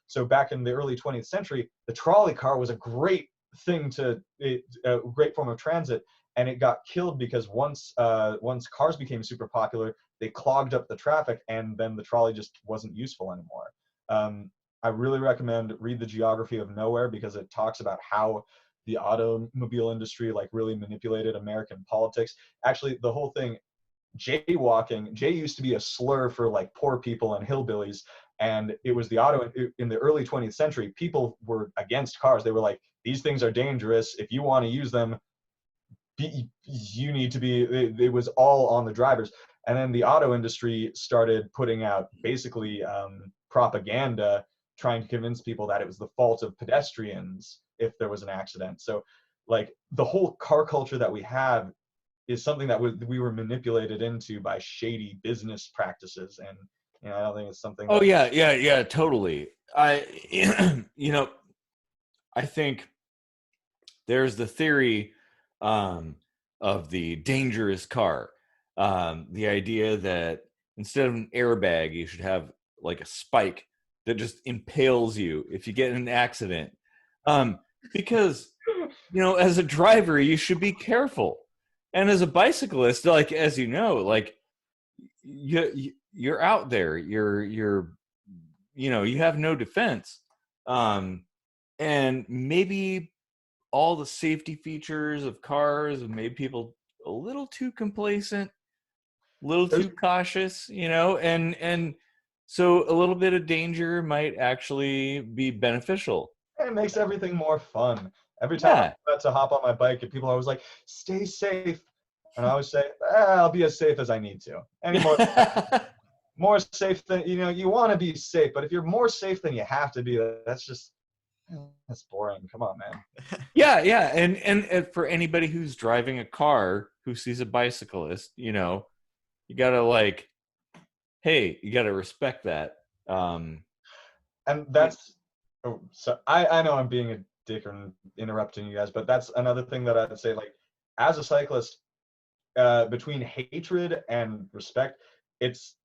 so back in the early 20th century, the trolley car was a great thing a great form of transit, and it got killed because once cars became super popular, they clogged up the traffic, and then the trolley just wasn't useful anymore. I really recommend read The Geography of Nowhere, because it talks about how the automobile industry really manipulated American politics. Actually, the whole thing, jaywalking, jay used to be a slur for poor people and hillbillies, and it was in the early 20th century, people were against cars. They were like, these things are dangerous. If you want to use them, you need to be, it was all on the drivers. And then the auto industry started putting out basically propaganda, trying to convince people that it was the fault of pedestrians if there was an accident. So the whole car culture that we have is something that we were manipulated into by shady business practices. And I don't think it's something yeah, totally. I I think there's the theory of the dangerous car, the idea that instead of an airbag you should have a spike that just impales you if you get in an accident, because as a driver you should be careful, and as a bicyclist, as you're out there, you have no defense, and maybe all the safety features of cars have made people a little too complacent, a little too cautious, and so a little bit of danger might actually be beneficial. It makes everything more fun. Every time I'm about to hop on my bike, and people are always like, stay safe. And I always say, I'll be as safe as I need to. More safe than, you want to be safe, but if you're more safe than you have to be, that's boring. Come on, man. Yeah. And for anybody who's driving a car who sees a bicyclist, you gotta hey, you gotta respect that. And that's, so I know I'm being a dick and interrupting you guys, but that's another thing that I'd say, as a cyclist, between hatred and respect,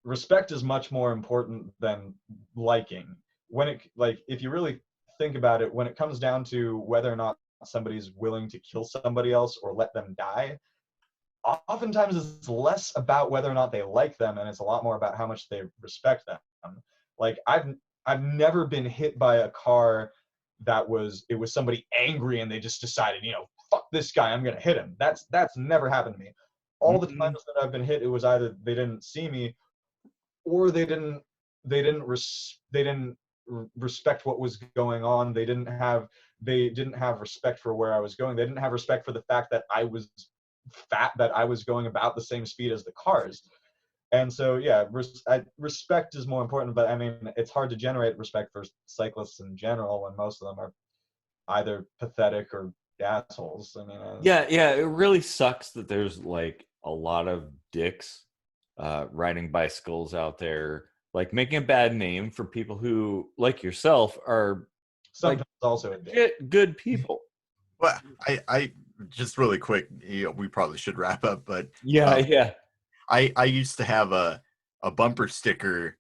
respect is much more important than liking. If you really think about it, when it comes down to whether or not somebody's willing to kill somebody else or let them die, oftentimes it's less about whether or not they like them, and it's a lot more about how much they respect them. I've never been hit by a car it was somebody angry and they just decided, fuck this guy, I'm gonna hit him. That's never happened to me. All the times that I've been hit, it was either they didn't see me, or they didn't respect what was going on. They didn't have respect for where I was going. They didn't have respect for the fact that I was fat, that I was going about the same speed as the cars. And so, yeah, respect is more important, but I mean, it's hard to generate respect for cyclists in general when most of them are either pathetic or assholes. I mean, yeah, it really sucks that there's a lot of dicks riding bicycles out there, making a bad name for people who, like yourself, are sometimes also a dick. Good people. Well, I just really quick, we probably should wrap up, but yeah. I used to have a bumper sticker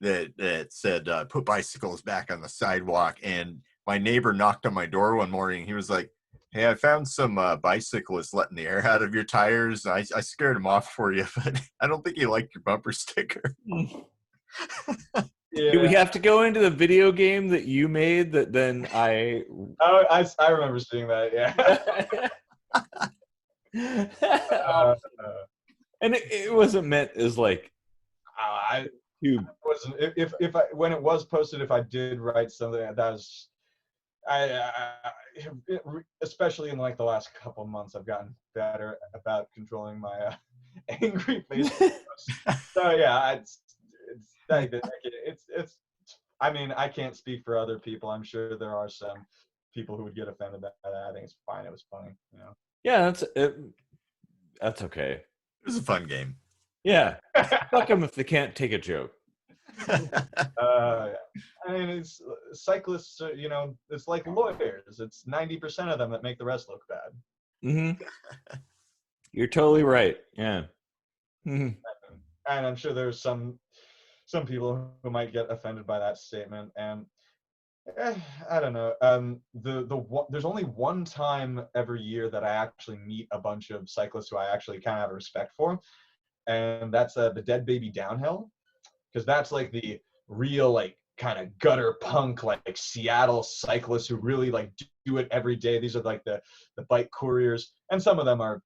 that said, put bicycles back on the sidewalk. And my neighbor knocked on my door one morning. He was like, hey, I found some bicyclists letting the air out of your tires. I scared them off for you, but I don't think you liked your bumper sticker. Do we have to go into the video game that you made that then I remember seeing that, yeah. And it wasn't meant as like wasn't if I when it was posted, if I did write something that was especially in like the last couple months, I've gotten better about controlling my angry face. So yeah, it's I mean, I can't speak for other people. I'm sure there are some people who would get offended by that. I think it's fine. It was funny, you know. Yeah, that's okay. It was a fun game. Yeah, fuck them if they can't take a joke. I mean, it's cyclists. You know, it's like lawyers. It's 90% of them that make the rest look bad. Mm-hmm. You're totally right. Yeah. Mm-hmm. And I'm sure there's some people who might get offended by that statement. And I don't know. There's only one time every year that I actually meet a bunch of cyclists who I actually kind of have a respect for, and that's the Dead Baby Downhill, because that's like the real like kind of gutter punk like Seattle cyclists who really like do it every day. These are like the bike couriers, and some of them are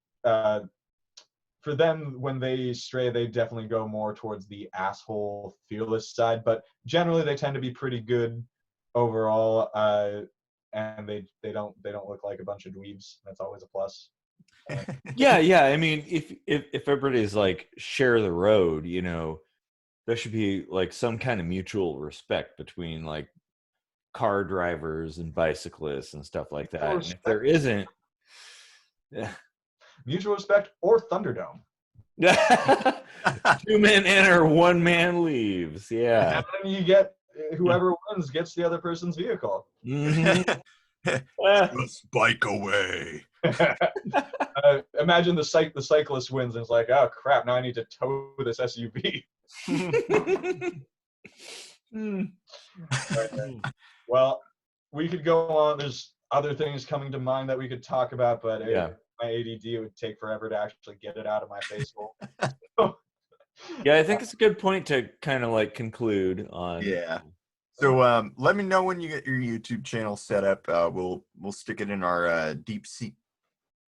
for them when they stray, they definitely go more towards the asshole fearless side, but generally they tend to be pretty good overall, and they don't look like a bunch of dweebs. That's always a plus. Yeah. I mean, if everybody's like share the road, you know, there should be like some kind of mutual respect between like car drivers and bicyclists and stuff like that. And if there isn't, mutual respect or Thunderdome. 2 men enter, 1 man leaves. Yeah. And then you get whoever wins gets the other person's vehicle. Mm-hmm. Let's bike away. Imagine the cyclist wins and it's like, oh crap, now I need to tow this SUV. Well, we could go on. There's other things coming to mind that we could talk about, but my ADD, it would take forever to actually get it out of my face hole. Yeah, I think it's a good point to kind of like conclude on. Yeah. So let me know when you get your YouTube channel set up. We'll stick it in our deep sea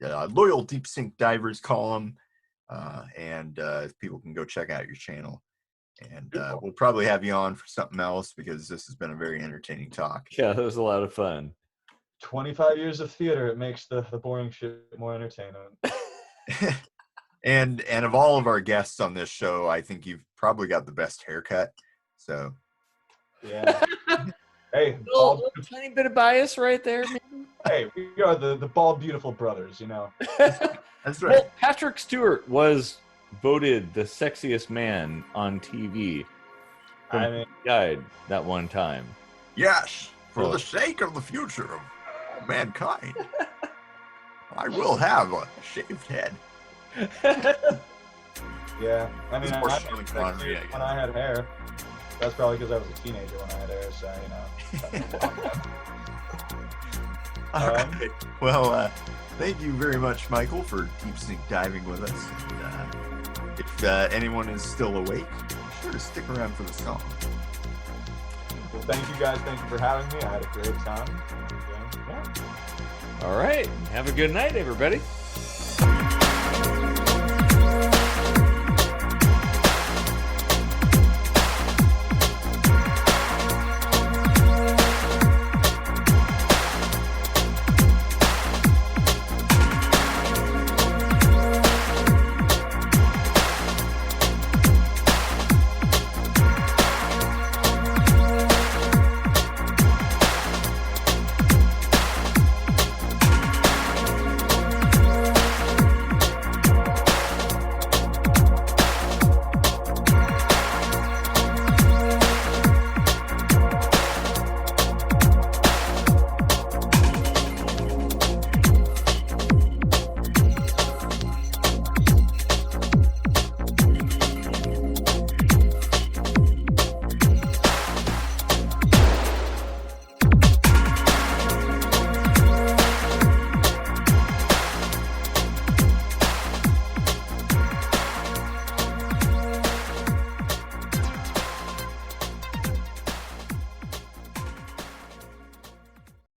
loyal deep sink divers column, and people can go check out your channel. And we'll probably have you on for something else because this has been a very entertaining talk. Yeah, it was a lot of fun. 25 years of theater, it makes the boring shit more entertaining. And of all of our guests on this show, I think you've probably got the best haircut. So yeah. Hey, a tiny bit of bias right there, maybe? Hey, we are the Bald Beautiful brothers, you know. That's right. Well, Patrick Stewart was voted the sexiest man on TV. I mean, died that one time. Yes, for the sake of the future of all mankind, I will have a shaved head. Yeah, I mean, It's more Sean Connery, I guess. when I had hair. That's probably because I was a teenager when I had hair, so, you know. All right. Well, thank you very much, Michael, for deep sink diving with us. And, if anyone is still awake, be sure to stick around for the song. Well, thank you guys. Thank you for having me. I had a great time. Yeah. All right. Have a good night, everybody.